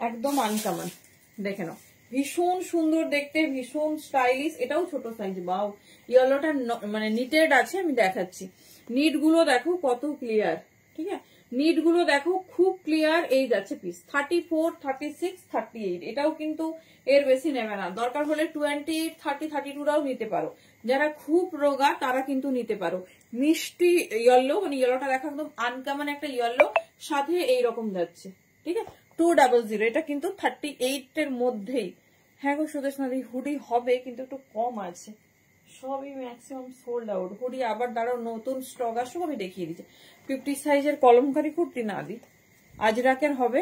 একদম আনকমন, দেখে নাও, ভীষণ সুন্দর দেখতে, ভীষণ স্টাইলিশ। এটাও ছোট সাইজ, বাও, ইয়েলোটা মানে নিটেড আছে, আমি দেখাচ্ছি। নিট গুলো দেখো কত ক্লিয়ার, ঠিক আছে, নিট গুলো দেখো খুব ক্লিয়ার। এই যাচ্ছে পিস, 34, 36, 38, এটাও কিন্তু এর বেশি নেবে না, দরকার হলে 28, 30, 32টাও নিতে পারো। যারা খুব রোগা তারা কিন্তু নিতে পারো। মিষ্টি ইয়েলো, মানে ইয়েলোটা দেখো একদম আনকমন একটা ইয়েলো, সাথে এইরকম যাচ্ছে, ঠিক আছে, 200। এটা কিন্তু 38 এর মধ্যেই। হ্যাঁ গো সুদেশ নাদি, হুডি হবে কিন্তু একটু কম আছে, সবই ম্যাক্সিমাম সোল্ড আউট। হুডি আবার দাঁড়াও, নতুন স্টক আসুক, আমি দেখিয়ে দিচ্ছি। 50 সাইজের কলমকারি কুর্তি না দি, আজরাকের হবে,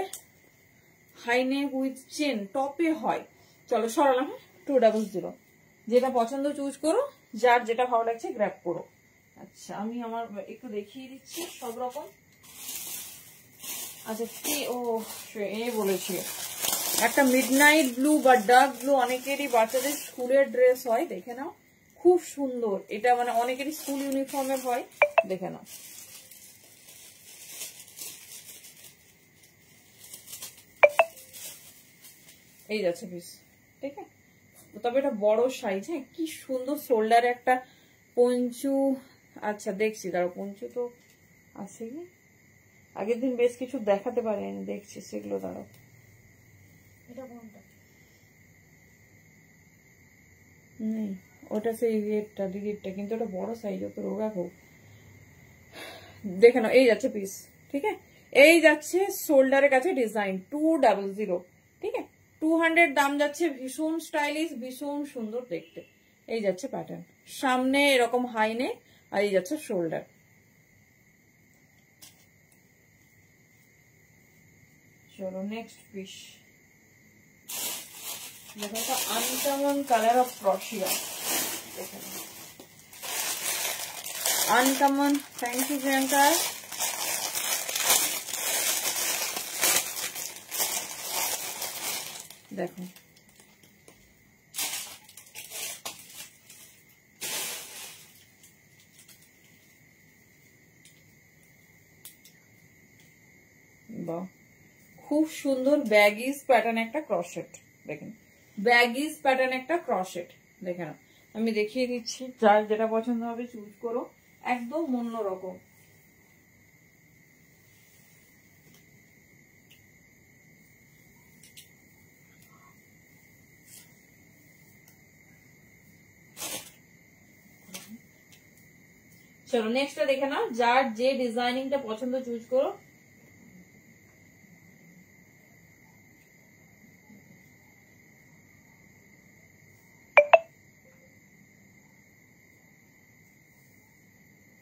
হাইনেক উইথ চেন, টপে হয়। চলো সরালাম, 200, যেটা পছন্দ চুজ করো, যার যেটা ভালো লাগছে গ্র্যাব করো। আচ্ছা, আমি আমার একটু দেখিয়ে দিচ্ছি সব রকম। আচ্ছা, কি ও বলেছি, একটা মিডনাইট ব্লু বা ডার্ক ব্লু, অনেকেরই বাচ্চাদের স্কুলের ড্রেস হয়, দেখে নাও, খুব সুন্দর। এটা মানে অনেকেরই স্কুল ইউনিফর্মের হয়, দেখে নাও। এই যাচ্ছে পিস, ঠিক আছে, তবে এটা বড় সাইজ। হ্যাঁ, কি সুন্দর শোল্ডারে একটা পঞ্চু। আচ্ছা দেখছি, দাঁড়াও, পঞ্চু তো আছে কি, আগের দিন বেশ কিছু দেখাতে পারেনি, দেখছি সেগুলো, দাঁড়াও। এটা কোনটা নেই, ওটা সেই রেডটা, দিদিরটা, কিন্তু ওটা বড় সাইজ, ওটা রোগা খুব। দেখে নাও, এই যাচ্ছে পিস, ঠিক আছে, এই যাচ্ছে শোল্ডারের কাছে ডিজাইন, 200, ঠিক আছে, 200 দাম যাচ্ছে, ভীষণ স্টাইলিশ, ভীষণ সুন্দর দেখতে। এই যাচ্ছে প্যাটার্ন, সামনে এরকম হাই নেক, আর এই যাচ্ছে শোল্ডার। চলো নেক্সট পিস দেখো, একটা আনকমন কালার অফ ক্রশিয়া, আনকমন। Thank you Priyanka. দেখো বাহ, খুব সুন্দর ব্যাগিজ প্যাটার্ন একটা ক্রসেট। দেখেন ব্যাগিজ প্যাটার্ন একটা ক্রসেট, দেখে নাও, আমি দেখিয়ে দিচ্ছি, যার যেটা পছন্দ হবে চুজ করো, একদম অন্যরকম। চলো নেক্সটটা দেখে নাও, যার যে ডিজাইনিংটা পছন্দ চুজ করো।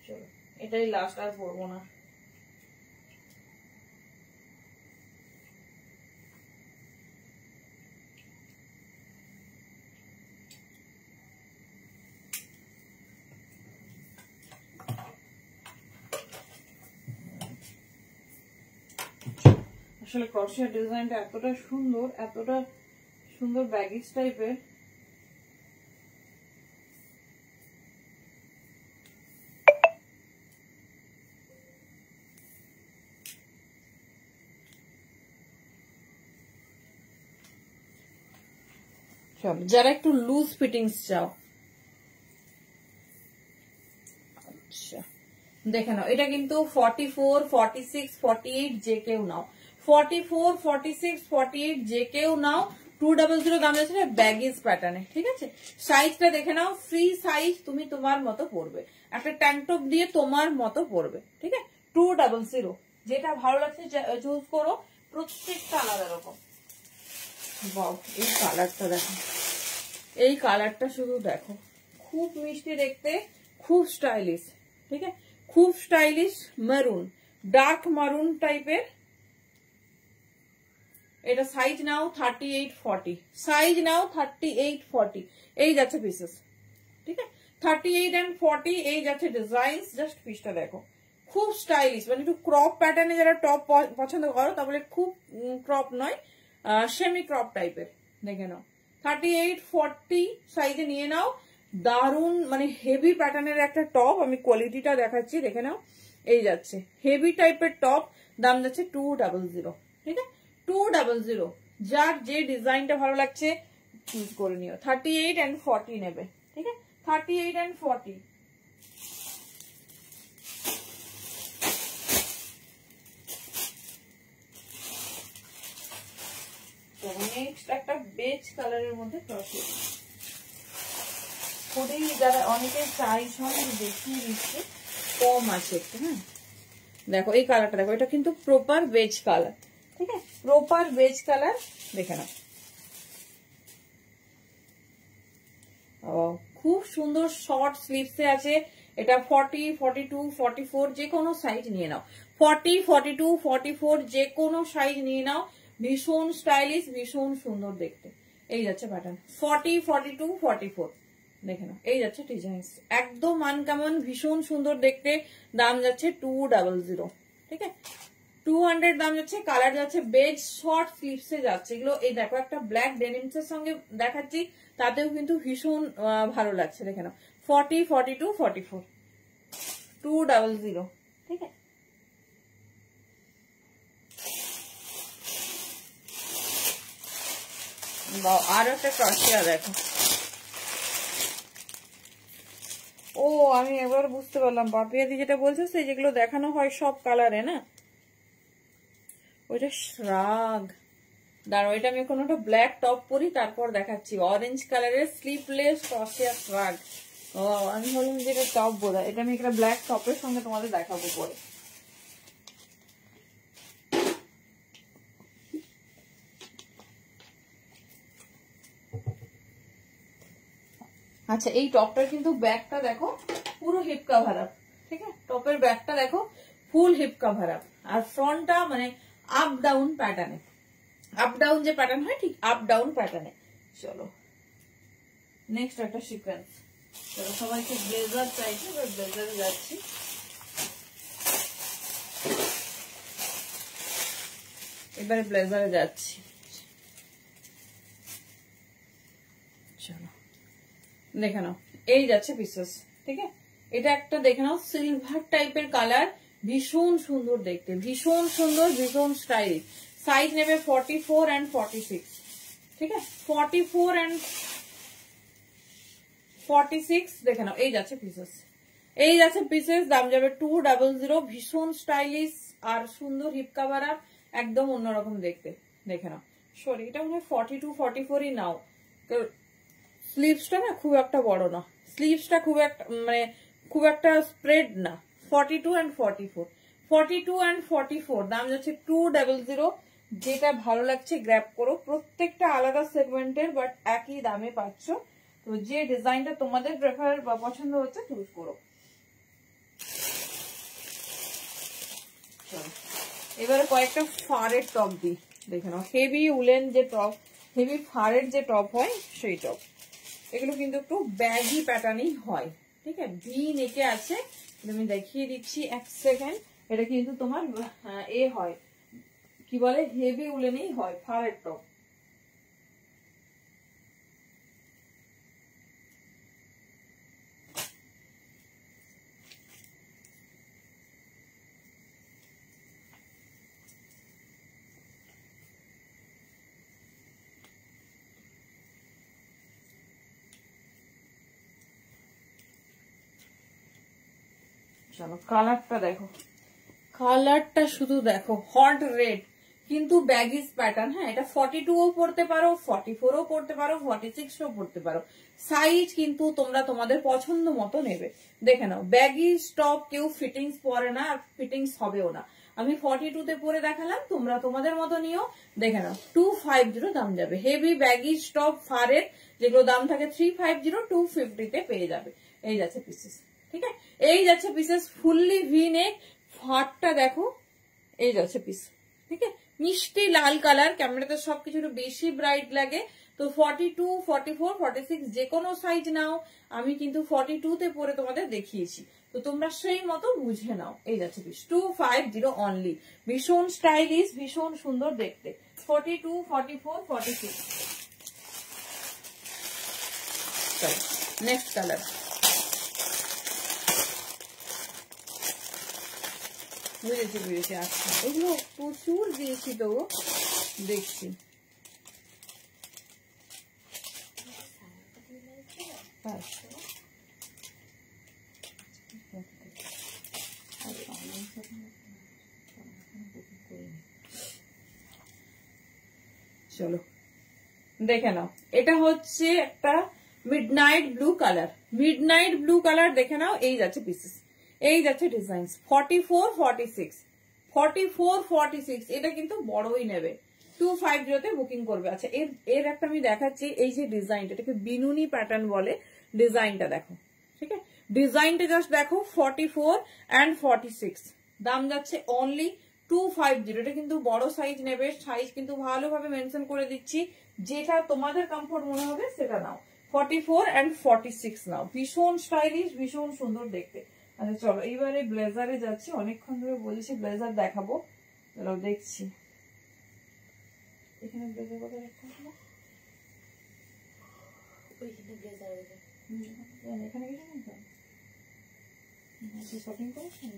চলো এটাই লাস্ট, আর পরবো না। আসলে ক্রসের ডিজাইনটা এতটা সুন্দর ব্যাগিজ টাইপের। চলো যারা একটু লুজ ফিটিংস চাও, আচ্ছা দেখে নাও, এটা কিন্তু 44, 46, 48 যে কেউ নাও, 44, 46, 48 যে কেউ নাও। 200 দাম আছে ব্যাগিজ প্যাটার্নে, ঠিক আছে। সাইজটা দেখে নাও, ফ্রি সাইজ, তুমি তোমার মতো পরবে, একটা ট্যাঙ্ক টপ দিয়ে তোমার মতো পরবে, ঠিক আছে। 200, যেটা ভালো লাগছে চুজ করো, প্রত্যেকটা আলাদা রকম। বাহ, এই কালারটা দেখো, এই কালারটা শুধু দেখো, খুব মিষ্টি দেখতে, খুব স্টাইলিশ, ঠিক আছে, খুব স্টাইলিশ। মেরুন, ডার্ক মারুন টাইপের। এটা সাইজ নাও 38, 40, সাইজ নাও 38, 40, এই যাচ্ছে পিসেস, ঠিক আছে। 38 and 40 এই যাচ্ছে ডিজাইন। জাস্ট পিসটা দেখো, খুব স্টাইলিশ, মানে একটু ক্রপ প্যাটার্নে যারা টপ পছন্দ করো, তাহলে খুব ক্রপ নয়, সেমি ক্রপ টাইপের, দেখে নাও। 38, 40 সাইজে নিয়ে নাও, দারুন, মানে হেভি প্যাটার্নের একটা টপ। আমি কোয়ালিটিটা দেখাচ্ছি, দেখে নাও, এই যাচ্ছে হেভি টাইপের টপ, দাম যাচ্ছে 200, ঠিক আছে, 200। যার যে ডিজাইনটা ভালো লাগছে চুজ করে নিও। 38 and 40 নেবে, ঠিক আছে, 38 and 40। নেক্সট একটা বেজ কালারের মধ্যে ক্রসেট, খুবই যারা অনেকে চাইছ দেখিয়ে দিচ্ছি, কম আছে একটু। হ্যাঁ দেখো এই কালারটা দেখো, এটা কিন্তু প্রপার বেজ কালার, ঠিক আছে, প্রপার বেজ কালার, দেখে নাও। খুব সুন্দর শর্ট স্লিভসে আছে, এটা 40, 42, 44 যে কোনো সাইজ নিয়ে নাও, 40, 42, 44 যে কোনো সাইজ নিয়ে নাও, ভীষণ স্টাইলিশ, ভীষণ সুন্দর দেখতে। এই যাচ্ছে প্যাটার্ন 40, 42, 44, দেখে নাও, এই যাচ্ছে ডিজাইন, একদম আনকমন, ভীষণ সুন্দর দেখতে। দাম যাচ্ছে 200, ঠিক আছে, 200 দাম যাচ্ছে। কালার যাচ্ছে বেজ, শর্ট স্লিভসে যাচ্ছে এগুলো। এই দেখো একটা ব্ল্যাক ডেনিমস এর সঙ্গে দেখাচ্ছি, তাতেও কিন্তু ভীষণ ভালো লাগছে, দেখে নাও। 40, 42, 44, 200, ঠিক আছে। আরো একটা ক্রশিয়া দেখো। ও আমি এবার বুঝতে পারলাম, পাপিয়াদি যেটা বলছে সেই যেগুলো দেখানো হয় সব কালারে না, ওইটা শ্রাগ। দাঁড়াও, এটা আমি কোনো একটা ব্ল্যাক টপ পরি, তারপর দেখাচ্ছি। অরেঞ্জ কালারের স্লিভলেস ক্রশিয়া শ্রাগ। ও আমি ভাবলাম যে এটা টপ বোধহয়, এটা আমি একটা ব্ল্যাক টপের সঙ্গে তোমাদের দেখাবো পরে। আচ্ছা এই টপটার কিন্তু ব্যাকটা দেখো পুরো হিপ কভার আপ, ঠিক আছে, টপের ব্যাকটা দেখো ফুল হিপ কভার আপ, আর ফ্রন্টটা মানে আপ ডাউন প্যাটার্নে, আপ ডাউন যে প্যাটার্ন হয় ঠিক আপ ডাউন প্যাটার্নে। চলো নেক্সট একটা সিকোয়েন্স। চলো সবাইকে ব্লেজার চাইছে, এবার ব্লেজারে যাচ্ছি। এবারে ব্লেজারে যাচ্ছি। চলো দেখে নাও, এই যাচ্ছে পিসেস, ঠিক আছে। এটা একটা দেখে নাও সিলভার টাইপের কালার, ভীষণ সুন্দর দেখতে, ভীষণ সুন্দর, ভীষণ স্টাইলিশ। সাইজ নেবে 44 and 46, ঠিক আছে, 44 and 46 দেখে নাও, এই যাচ্ছে পিসেস, এই যাচ্ছে পিসেস। দাম যাবে 200। ভীষণ স্টাইলিশ আর সুন্দর হিপ কাভার আপ, একদম অন্যরকম দেখতে। দেখে নাও, সরি এটা মনে হয় 42-44ই নাও, স্লিভসটা না খুব একটা বড় না, স্লিভসটা খুব একটা মানে খুব একটা স্প্রেড না। 42 and 44, 42 and 44 দাম যাচ্ছে 200। যেটা ভালো লাগছে গ্র্যাব করো, প্রত্যেকটা আলাদা সেগমেন্টের বাট একই দামে পাচ্ছ। তো যে ডিজাইনটা তোমাদের প্রেফার বা পছন্দ হচ্ছে চুজ করো। এবারে কয়েকটা ফারের টপ দিই, দেখে নাও, হেভি উলেন যে টপ, হেভি ফারের যে টপ হয় সেই টপ। এগুলো কিন্তু একটু ব্যাগি প্যাটার্নই হয়, ঠিক আছে, ভি নেকে আছে। আমি দেখিয়ে দিচ্ছি এক সেকেন্ড। এটা কিন্তু তোমার এ হয় কি বলে, হেভি উলেনেই হয় ফারের টপ। চলো কালারটা দেখো, কালারটা শুধু দেখো, হট রেড কিন্তু ব্যাগিস প্যাটার্ন। হ্যাঁ এটা 42ও পড়তে পারো, 44ও পড়তে পারো, 46ও পড়তে পারো। সাইজ কিন্তু তোমরা তোমাদের পছন্দ মতো নেবে। দেখে নাও, ব্যাগিস টপ কেউ ফিটিংস পরে না, আর ফিটিংস হবেও না। আমি 42তে পরে দেখালাম, তোমরা তোমাদের মতো নিও। দেখে নাও 250 দাম যাবে। হেভি ব্যাগিস টপ ফারের যেগুলো দাম থাকে 350, 250তে পেয়ে যাবে। এই যাচ্ছে পিসেস, ঠিক আছে, এই যাচ্ছে পিসেস ফুললি ভি নেক, ফাটটা দেখো, এই যাচ্ছে পিস, ঠিক আছে, মিষ্টি লাল কালার। ক্যামেরাতে সবকিছু একটু বেশি ব্রাইট লাগে, তো 42, 44, 46 যে কোনো সাইজ নাও। আমি কিন্তু 42তে পরে তোমাদের দেখিয়েছি, তো তোমরা সেই মতো বুঝে নাও। এই যাচ্ছে পিস 250 অনলি, ভীষণ স্টাইলিশ, ভীষণ সুন্দর দেখতে। 42, 44, 46। নেক্সট কালার, বুঝেছি বুঝেছি। আচ্ছা এগুলো প্রচুর দিয়েছি তো, দেখছি। চলো দেখে নাও, এটা হচ্ছে একটা midnight blue colour, midnight blue colour দেখে নাও। এই যাচ্ছে পিসেস, এই যাচ্ছে ডিজাইন 44, 46, 44, 46। এটা কিন্তু বড়ই নেবে, 250তে বুকিং করবে। আচ্ছা এর একটা আমি দেখাচ্ছি, এই যে ডিজাইনটা, এটাকে বিনুনি প্যাটার্ন বলে। ডিজাইনটা দেখো, ঠিক আছে, ডিজাইনটা জাস্ট দেখো, 44 and 46 দাম যাচ্ছে অনলি 250। এটা কিন্তু বড় সাইজ নেবে, সাইজ কিন্তু ভালোভাবে মেনশন করে দিচ্ছি, যেটা তোমাদের কমফোর্ট মনে হবে সেটা নাও। 44 and 46 নাও, ভীষণ স্টাইলিশ, ভীষণ সুন্দর দেখতে। আচ্ছা চলো এইবারে ব্লেজারে যাচ্ছি, অনেকক্ষণ ধরে বলছি ব্লেজার দেখাবো, চলো দেখছি। এখানে ব্লেজার কোথায় রাখা হলো, ওইখানে ব্লেজার, এখানে কিছু শপিং করেছেন?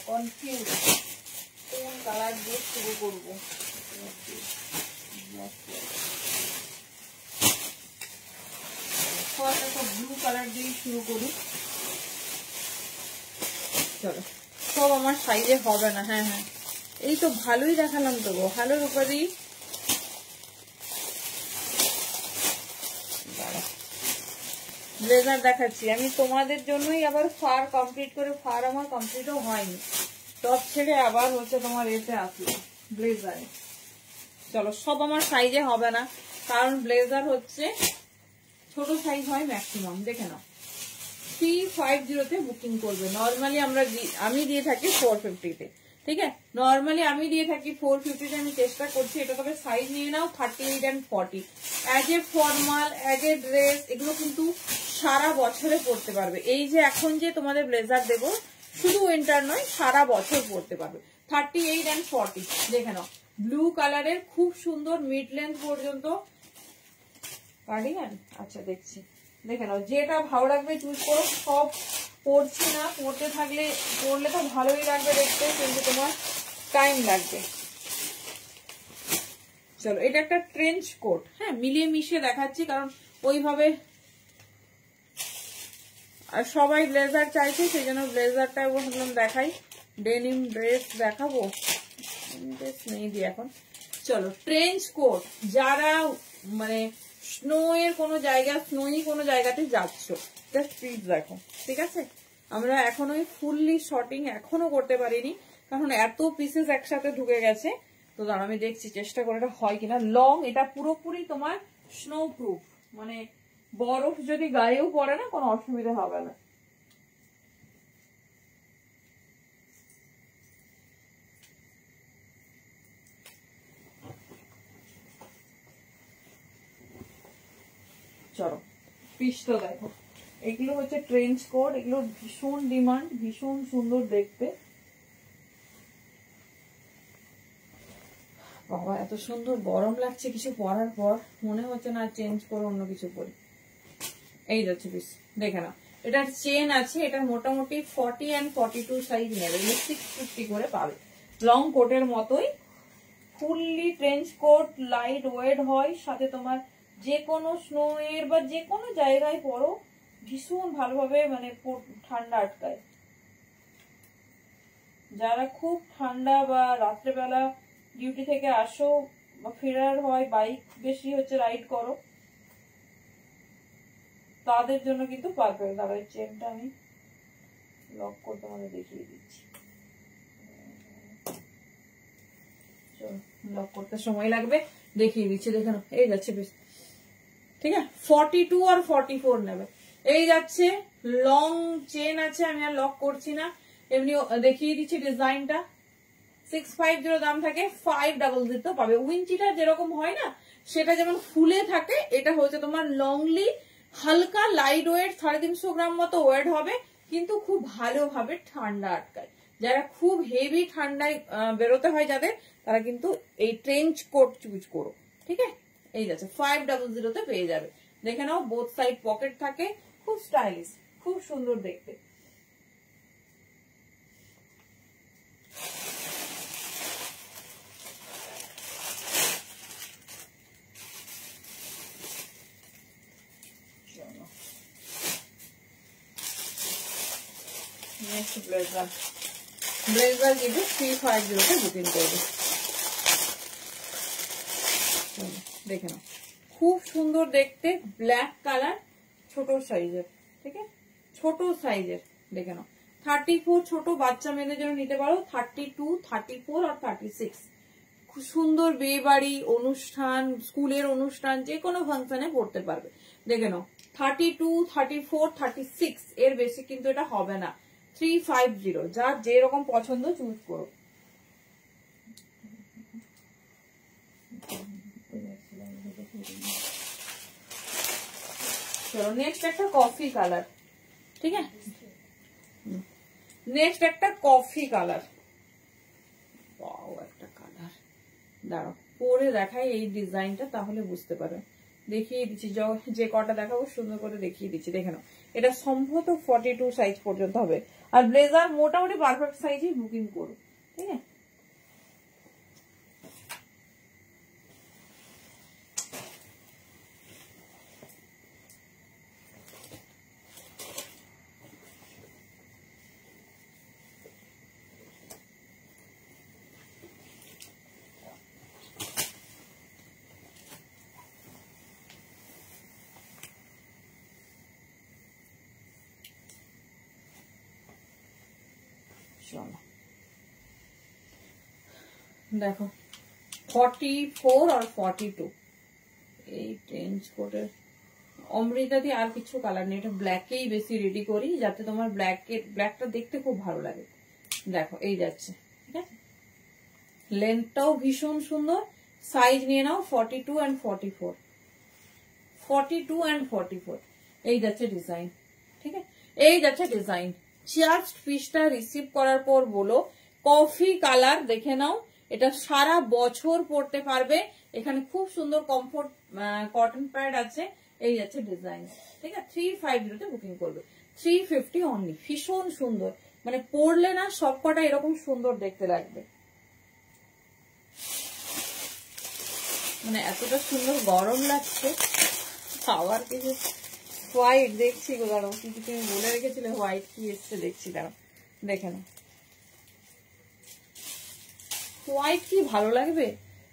কনফিউজ কোন কালার দিয়ে শুরু করবো, ব্লু কালার দিয়ে শুরু করি। চলো সব আমার সাইজে হবে না। হ্যাঁ হ্যাঁ এই তো ভালোই দেখালাম তো গো, ভালোর উপরেই। ব্লেজার দেখাচ্ছি আমি তোমাদের জন্যই। আবার ফার কমপ্লিট করে, ফার আমার কমপ্লিটও হয়নি, টপ ছেড়ে আবার হচ্ছে তোমার এতে আসলো ব্লেজারে। চলো, সব আমার সাইজে হবে না, কারণ ব্লেজার হচ্ছে ছোট সাইজ হয় ম্যাক্সিমাম। দেখে নাও, 350 বুকিং করবে। নর্মালি আমি দিয়ে থাকি 450-তে, ঠিক আছে? নর্মালি আমি দিয়ে থাকি 450-তে, আমি চেষ্টা করছি। এটা তবে সাইজ নিয়ে নাও 38 and 40। As a formal, as a dress, এগুলো কিন্তু সারা বছরে পরতে পারবে। এই যে এখন যে তোমাদের ব্লেজার দেবো, শুধু উইন্টার নয়, সারা বছর পরতে পারবে। 38 and 40 দেখে নাও, ব্লু কালারের খুব সুন্দর মিড লেন্থ পর্যন্ত কার্ডিগান। আচ্ছা দেখছি, দেখে নাও, যেটা ভালো লাগবে চুজ করো। সব পরছি না, পরতে থাকলে পরলে তো ভালোই লাগবে দেখতে, কিন্তু তোমার টাইম লাগবে। চলো, এটা একটা ট্রেঞ্চ কোট, হ্যাঁ, মিলিয়ে মিশিয়ে দেখাচ্ছি, কারণ ওইভাবে আর সবাই ব্লেজার চাইছে, সেই জন্য ব্লেজারটা ভাবলাম দেখাই। ডেনিম ড্রেস দেখাবো, ড্রেস নেই দিয়ে এখন। চলো, ট্রেঞ্চ কোট, যারা মানে স্নো এর কোনো জায়গা, স্নোই কোনো জায়গাতে যাচ্ছ, জাস্ট প্লিজ দেখো, ঠিক আছে? আমরা এখনো ফুললি শর্টিং এখনো করতে পারিনি, কারণ এত পিসেস একসাথে ঢুকে গেছে। তো দাঁড়া, আমি দেখছি চেষ্টা করে এটা হয় কিনা। লং, এটা পুরোপুরি তোমার স্নো প্রুফ, মানে বরফ যদি গায়েও পড়ে না, কোনো অসুবিধা হবে না। চলো, পিসটা দেখো, এগুলো হচ্ছে ট্রেঞ্চ কোট, এগুলো ভীষণ ডিমান্ড, ভীষণ সুন্দর দেখতে। বাবা, এত সুন্দর গরম লাগছে কিছু পরার পর, মনে হচ্ছে না চেঞ্জ করে অন্য কিছু পরি। এই যাচ্ছে পিস, দেখে না, এটার চেন আছে, এটা মোটামুটি 40 and 42 সাইজ নেবে, 650 করে পাবে। লং কোটের মতোই, fully trench coat, light weight হয়, সাথে তোমার যে কোনো স্নো এর বা যে কোনো জায়গায় পরো, ভীষণ ভালোভাবে মানে ঠান্ডা আটকায়। যারা খুব ঠান্ডা বা রাত্রেবেলা ডিউটি থেকে আসো বা ফেরার হয়, বাইক বেশি হচ্ছে রাইড করো, তাদের জন্য কিন্তু পারফেক্ট। দাঁড়াই, চেনটা আমি লক করে তোমাদের দেখিয়ে দিচ্ছি। লক করতে সময় লাগবে, দেখিয়ে দিচ্ছি। দেখে নাও, এই যাচ্ছে বেশ, ঠিক আছে? 42 আর 44 নেবে। এই যাচ্ছে, লং চেন আছে, আমি আর লক করছি না, এমনি দেখিয়ে দিচ্ছি ডিজাইনটা। 650 দাম থাকে, 500 পাবে। উইঞ্চিটা যেরকম হয় না, সেটা যেমন ফুলে থাকে, এটা হচ্ছে তোমার লংলি, হালকা লাইট ওয়েট, 350 গ্রাম মতো ওয়েট হবে, কিন্তু খুব ভালোভাবে ঠান্ডা আটকায়। যারা খুব হেভি ঠান্ডায় বেরোতে হয় যাদের, তারা কিন্তু এই ট্রেঞ্চ কোট চুজ করো, ঠিক আছে? এই যাচ্ছে 500-তে পেয়ে যাবে। দেখে নাও, বোথ সাইড পকেট থাকে, খুব স্টাইলিশ, খুব সুন্দর দেখতে। নেক্সট ব্লেজার, ব্লেজার কিন্তু 350-তে বুকিং করবে। দেখে নাও, খুব সুন্দর দেখতে, ব্ল্যাক কালার, ছোট সাইজের, ঠিক আছে? ছোট সাইজের, দেখে নাও। 34 ছোট বাচ্চা মেয়েদের জন্য নিতে পারো, 32, 34 আর 36। খুব সুন্দর বিয়ে বাড়ি অনুষ্ঠান, স্কুলের অনুষ্ঠান, যে কোনো ফাংশনে পড়তে পারবে। দেখে নাও, 32, 34, 36, এর বেশি কিন্তু এটা হবে না। 350, যার যেরকম পছন্দ চুজ করো। চলো, নেক্সট একটা কফি কালার, ঠিক আছে? নেক্সট একটা কফি কালার, একটা কালার, দাঁড়াও পরে দেখাই এই ডিজাইনটা, তাহলে বুঝতে পারবে। দেখিয়ে দিচ্ছি, যে কটা দেখাবো সুন্দর করে দেখিয়ে দিচ্ছি। দেখে নাও, এটা সম্ভবত 42 সাইজ পর্যন্ত হবে। আর ব্লেজার মোটামুটি পারফেক্ট সাইজই বুকিং করো, ঠিক আছে? চলো দেখো 44 আর 42 এই ট্রেঞ্চ কোটের অমৃতা দিয়ে আর কিছু কালার নেই, এটা ব্ল্যাকেই বেশি রেডি করি যাতে তোমার ব্ল্যাকটা দেখতে খুব ভালো লাগে। দেখো এই যাচ্ছে, ঠিক আছে, লেন্থটাও ভীষণ সুন্দর। সাইজ নিয়ে নাও 42 and 44, 42 and 44 এই যাচ্ছে ডিজাইন, ঠিক আছে, এই যাচ্ছে ডিজাইন। জাস্ট পিসটা রিসিভ করার পর বলো কফি কালার দেখে নাও, এটা সারা বছর পরতে পারবে। এখানে খুব সুন্দর কমফোর্ট কটন প্যাড আছে, এই যাচ্ছে ডিজাইন, ঠিক আছে। 350 তে বুকিং করবে, 350 অনলি। ভীষণ সুন্দর, মানে পরলে না সবকটা এরকম সুন্দর দেখতে লাগবে, মানে এতটা সুন্দর গরম লাগছে। খাওয়ার কিছু হোয়াইট দেখছি গো, দাঁড়াও কি তুমি বলে রেখেছিলে, হোয়াইট কি এসছে দেখছি, দাঁড়াও দেখে নাও। হোয়াইট কি ভালো লাগবে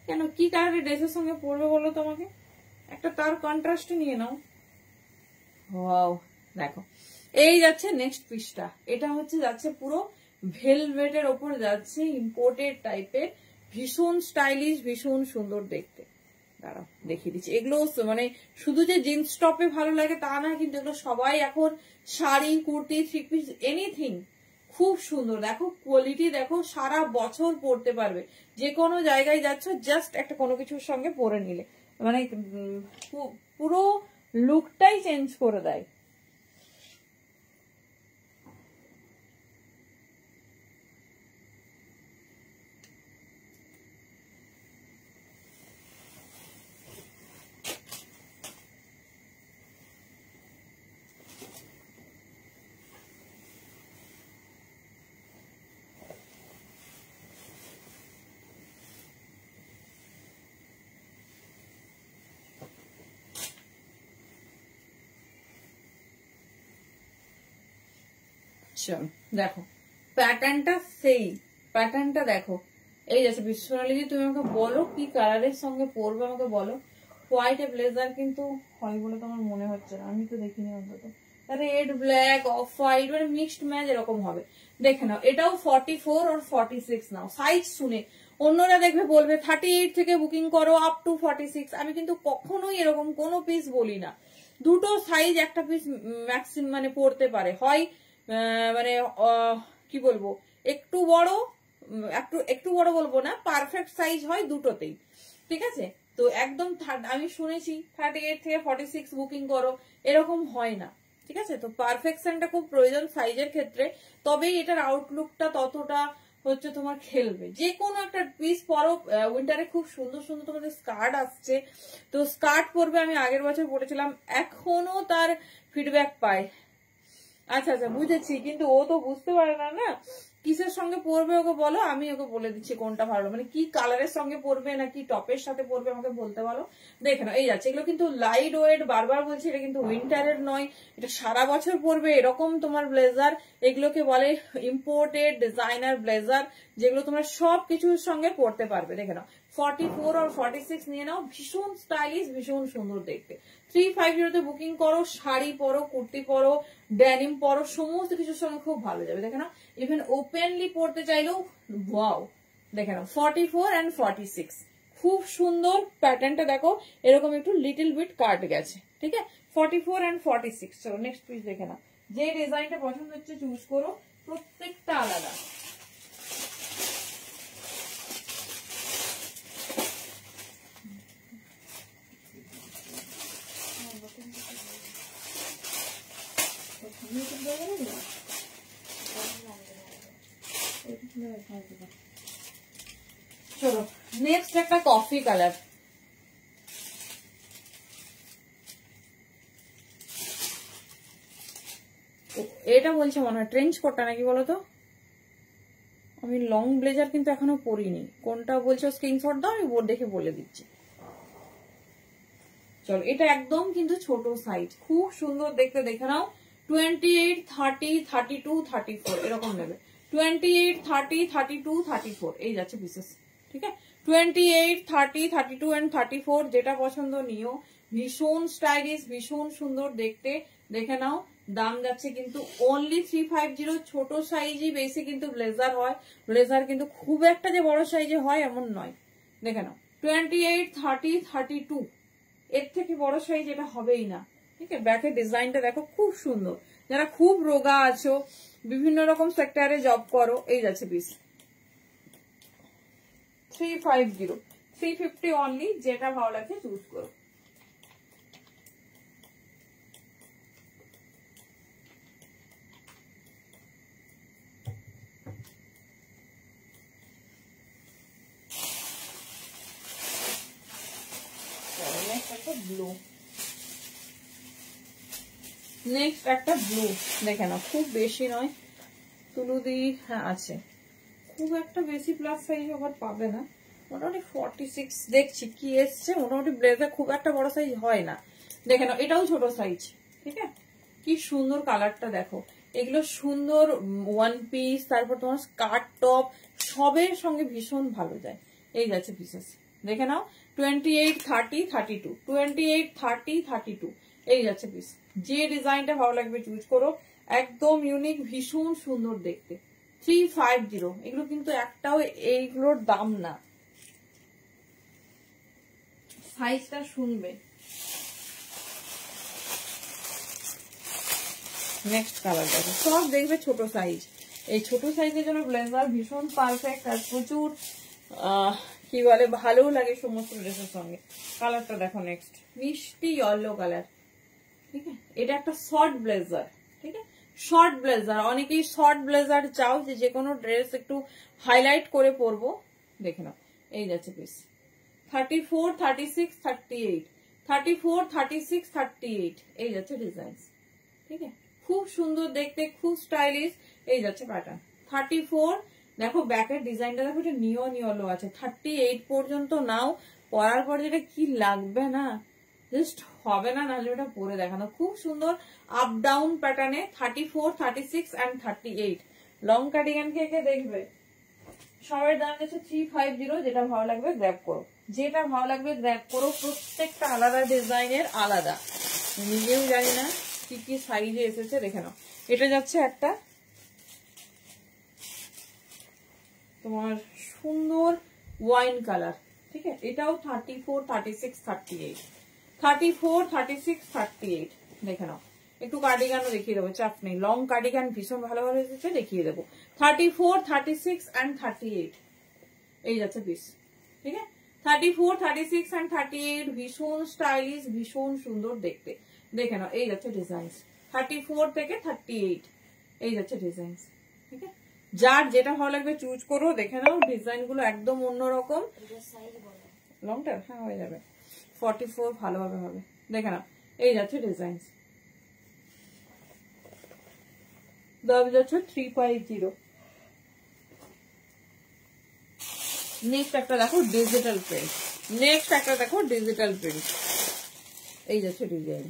কেন, কি কালারের ড্রেসের সঙ্গে পরবে বলো তো আমাকে, একটা তার কন্ট্রাস্ট নিয়ে নাও। ওয়াও দেখো এই যাচ্ছে নেক্সট পিসটা, এটা হচ্ছে যাচ্ছে পুরো ভেলভেটের ওপর যাচ্ছে, ইম্পোর্টেড টাইপের, ভীষণ স্টাইলিশ, ভীষণ সুন্দর দেখতে। দাঁড়াও দেখিয়ে দিচ্ছি, এগুলো মানে শুধু যে জিন্স টপে ভালো লাগে তা না, কিন্তু এগুলো সবাই এখন sari, kurti, three piece, anything খুব সুন্দর। দেখো কোয়ালিটি দেখো, সারা বছর পরতে পারবে, যে কোনো জায়গায় যাচ্ছ জাস্ট একটা কোনো কিছুর সঙ্গে পরে নিলে মানে পুরো লুকটাই চেঞ্জ করে দেয়। দেখো প্যাটার্নটা, সেই প্যাটার্নটা দেখো, এই যাচ্ছে। বিশ্বনালী তুমি আমাকে বলো কি কালারের সঙ্গে পরবে, আমাকে বলো। হোয়াইট এ ব্লেজার কিন্তু হয় বলে তোমার মনে হচ্ছে না, আমি তো দেখিনি অন্তত। রেড ব্ল্যাক অফ হোয়াইট মানে মিক্সড ম্যাচ এরকম হবে, দেখে নাও। এটাও 44 আর 46 নাও। সাইজ শুনে অন্যরা দেখবে বলবে 38 থেকে বুকিং করো আপ টু 46, আমি কিন্তু কখনোই এরকম কোনো পিস বলি না। দুটো সাইজ একটা পিস ম্যাক্সিমাম মানে পড়তে পারে, হয় মানে কি বলবো একটু বড়, একটু বড় বলবো না, পারফেক্ট সাইজ হয় দুটোতেই, ঠিক আছে। তো একদম আমি শুনেছি 38 থেকে 46 বুকিং করো, এরকম হয় না, ঠিক আছে। তো পারফেকশনটা খুব প্রয়োজন সাইজের ক্ষেত্রে, তবেই এটার আউটলুকটা ততটা হচ্ছে তোমার খেলবে। যে কোনো একটা পিস পরো, উইন্টারে খুব সুন্দর সুন্দর তোমাদের স্কার্ট আসছে, তো স্কার্ট পরবে। আমি আগের বছর পরেছিলাম, এখনো তার ফিডব্যাক পাই। আচ্ছা আচ্ছা বুঝেছি, কিন্তু ও তো বুঝতে পারে না, না কিসের সঙ্গে পরবে ওকে বলো, আমি ওকে বলে দিচ্ছি কোনটা ভালো, মানে কি কালারের সঙ্গে পরবে না কি টপের সাথে পরবে আমাকে বলতে বলো। দেখে নাও এই যাচ্ছে, এগুলো কিন্তু লাইট ওয়েট, বারবার বলছি এটা কিন্তু উইন্টারের নয়, এটা সারা বছর পরবে এরকম তোমার ব্লেজার। এগুলোকে বলে ইম্পোর্টেড ডিজাইনার ব্লেজার, যেগুলো তোমরা সব কিছুর সঙ্গে পরতে পারবে। দেখে নাও 44 আর 46 নিয়ে নাও, ভীষণ স্টাইলিশ, ভীষণ সুন্দর দেখতে। 350 তে বুকিং করো, শাড়ি পরো, কুর্তি পরো, ড্যানিম পরো, সমস্ত কিছুর সঙ্গে খুব ভালো যাবে। দেখে নাও ইভেন ওপেনলি পরতে চাইলেও ওয়াও। দেখে নাও 44 and 46 খুব সুন্দর প্যাটার্নটা দেখো, এরকম একটু লিটল বিট কাট গেছে, ঠিক আছে। 44 and 46। চলো নেক্সট পিস দেখে নাও, যে ডিজাইনটা পছন্দ হচ্ছে চুজ করো, প্রত্যেকটা আলাদা। চলো নেক্সট একটা কফি কালার, এটা বলছে মনে হয় ট্রেঞ্চ কোটটা নাকি বলতো। আমি লং ব্লেজার কিন্তু এখনো পরিনি, কোনটা বলছো স্ক্রিনশট দাও, আমি বোর্ড দেখে বলে দিচ্ছি। চলো এটা একদম কিন্তু ছোট সাইজ, খুব সুন্দর দেখতে। দেখে নাও 28, 30, 32, 34 এরকম নেবে। 28, 30, 32, 34 এই যাচ্ছে পিসেস, ঠিক আছে। 28, 30, 32 and 34 যেটা পছন্দ নিও, ভীষণ স্টাইলিশ, ভীষণ সুন্দর দেখতে। দেখে নাও দাম যাচ্ছে কিন্তু অনলি 350। ছোট সাইজই বেশি কিন্তু ব্লেজার হয়, ব্লেজার কিন্তু খুব একটা যে বড় সাইজে হয় এমন নয়। দেখে নাও 28, 30, 32, এর থেকে বড় সাইজ এটা হবেই না। ঠিক আছে, ব্যাকের ডিজাইনটা দেখো খুব সুন্দর। যারা খুব রোগা আছো, বিভিন্ন রকম সেক্টরে জব করো, এই যাচ্ছে পিস 350, 350 অনলি। যেটা ভালো লাগছে চুজ করো। ব্লু, নেক্সট একটা ব্লু দেখে না, খুব বেশি নয়, তুলুদি হ্যাঁ আছে, খুব একটা বেশি প্লাস সাইজ আবার পাবে না, মোটামুটি 46 দেখছি কি এসছে। মোটামুটি ব্লেজার খুব একটা বড় সাইজ হয় না। দেখে নাও এটাও ছোট সাইজ। ঠিক আছে, কি সুন্দর কালারটা দেখো। এগুলো সুন্দর ওয়ান পিস, তারপর তোমার স্কার্ট টপ সবের সঙ্গে ভীষণ ভালো যায়। এই যাচ্ছে পিসেস, দেখে নাও 28, 30, 32, 28, 30, 32, এই যাচ্ছে পিস। যে ডিজাইনটা ভালো লাগবে চুজ করো, একদম ইউনিক, ভীষণ সুন্দর দেখতে। 350, এগুলো কিন্তু একটাও এইগুলোর দাম না। সাইজটা শুনবে। নেক্সট কালার দেখো, সব দেখবে ছোট সাইজ। এই ছোট সাইজের জন্য ব্লেজার ভীষণ পারফেক্ট, আর প্রচুর কি বলে ভালো লাগে সমস্ত ড্রেসের সঙ্গে। কালারটা দেখো নেক্সট, মিষ্টি ইয়েলো কালার। ঠিক আছে, এটা একটা শর্ট ব্লেজার। ঠিক আছে, শর্ট ব্লেজার, অনেকেই শর্ট ব্লেজার চাও যে কোনো ড্রেস একটু হাইলাইট করে পরবো। দেখে নাও এই যাচ্ছে পিস 34, 36, 38, 34, 36, 38, এই যাচ্ছে ডিজাইন। ঠিক আছে, খুব সুন্দর দেখতে, খুব স্টাইলিশ। এই যাচ্ছে প্যাটার্ন 34। দেখো ব্যাকের ডিজাইনটা দেখো, এটা নিয়ন ইয়েলো আছে। 38 পর্যন্ত নাও, পরার পর যেটা কি লাগবে না, জাস্ট হবে না, নাহলে ওটা পরে দেখানো। খুব সুন্দর আপ ডাউন প্যাটার্নে 34, 36 and 38। লং কার্ডিগান কে কে দেখবে? সবার দাম হচ্ছে 350। যেটা ভালো লাগবে গ্র্যাব করো, যেটা ভালো লাগবে গ্র্যাব করো। প্রত্যেকটা আলাদা ডিজাইনের আলাদা, নিজেও জানি না কি কি সাইজে এসেছে। দেখে নাও এটা যাচ্ছে একটা তোমার সুন্দর ওয়াইন কালার। ঠিক আছে, এটাও 34, 36, 38, 34, 36, 38। দেখে নাও, একটু কার্ডিগানও দেখিয়ে দেবো, চাপ নেই। লং কার্ডিগান ভীষণ ভালোভাবে এসেছে, দেখিয়ে দেবো। 34, 36 and 38, এই যাচ্ছে পিস। ঠিক আছে, 34, 36 and 38, ভীষণ স্টাইলিশ, ভীষণ সুন্দর দেখতে। দেখে নাও এই যাচ্ছে ডিজাইন 34 থেকে 38, এই যাচ্ছে ডিজাইন। ঠিক আছে, যার যেটা ভালো লাগবে চুজ করো। দেখে নাও ডিজাইন গুলো একদম অন্যরকম। লংটা হ্যাঁ হয়ে যাবে, 44 ভালোভাবে হবে। দেখে নাও এই যাচ্ছে ডিজাইন, দাম যাচ্ছে 350। নেক্সট একটা দেখো ডিজিটাল প্রিন্ট, নেক্সট একটা দেখো ডিজিটাল প্রিন্ট, এই যাচ্ছে ডিজাইন।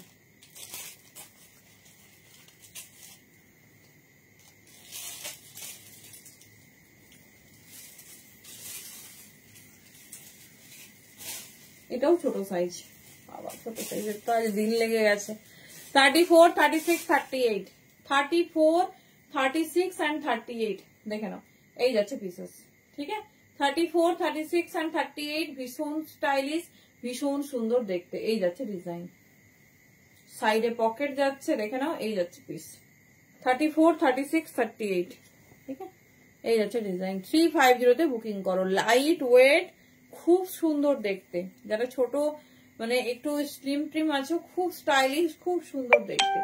এটাও ছোট সাইজ, আবার ছোট সাইজের তো আজ দিন লেগে গেছে। 34, 36, 38, 34, 36 and 38। দেখে নাও এই যাচ্ছে পিসেস। ঠিক আছে, 34, 36 and 38, ভীষণ স্টাইলিশ, ভীষণ সুন্দর দেখতে। এই যাচ্ছে ডিজাইন, সাইডে পকেট যাচ্ছে। দেখে নাও এই যাচ্ছে পিস 34, 36, 38। ঠিক আছে, এই যাচ্ছে ডিজাইন। 350 বুকিং করো। লাইট ওয়েট, খুব সুন্দর দেখতে। যারা ছোট মানে একটু স্লিম ট্রিম আছে, খুব স্টাইলিশ, খুব সুন্দর দেখতে।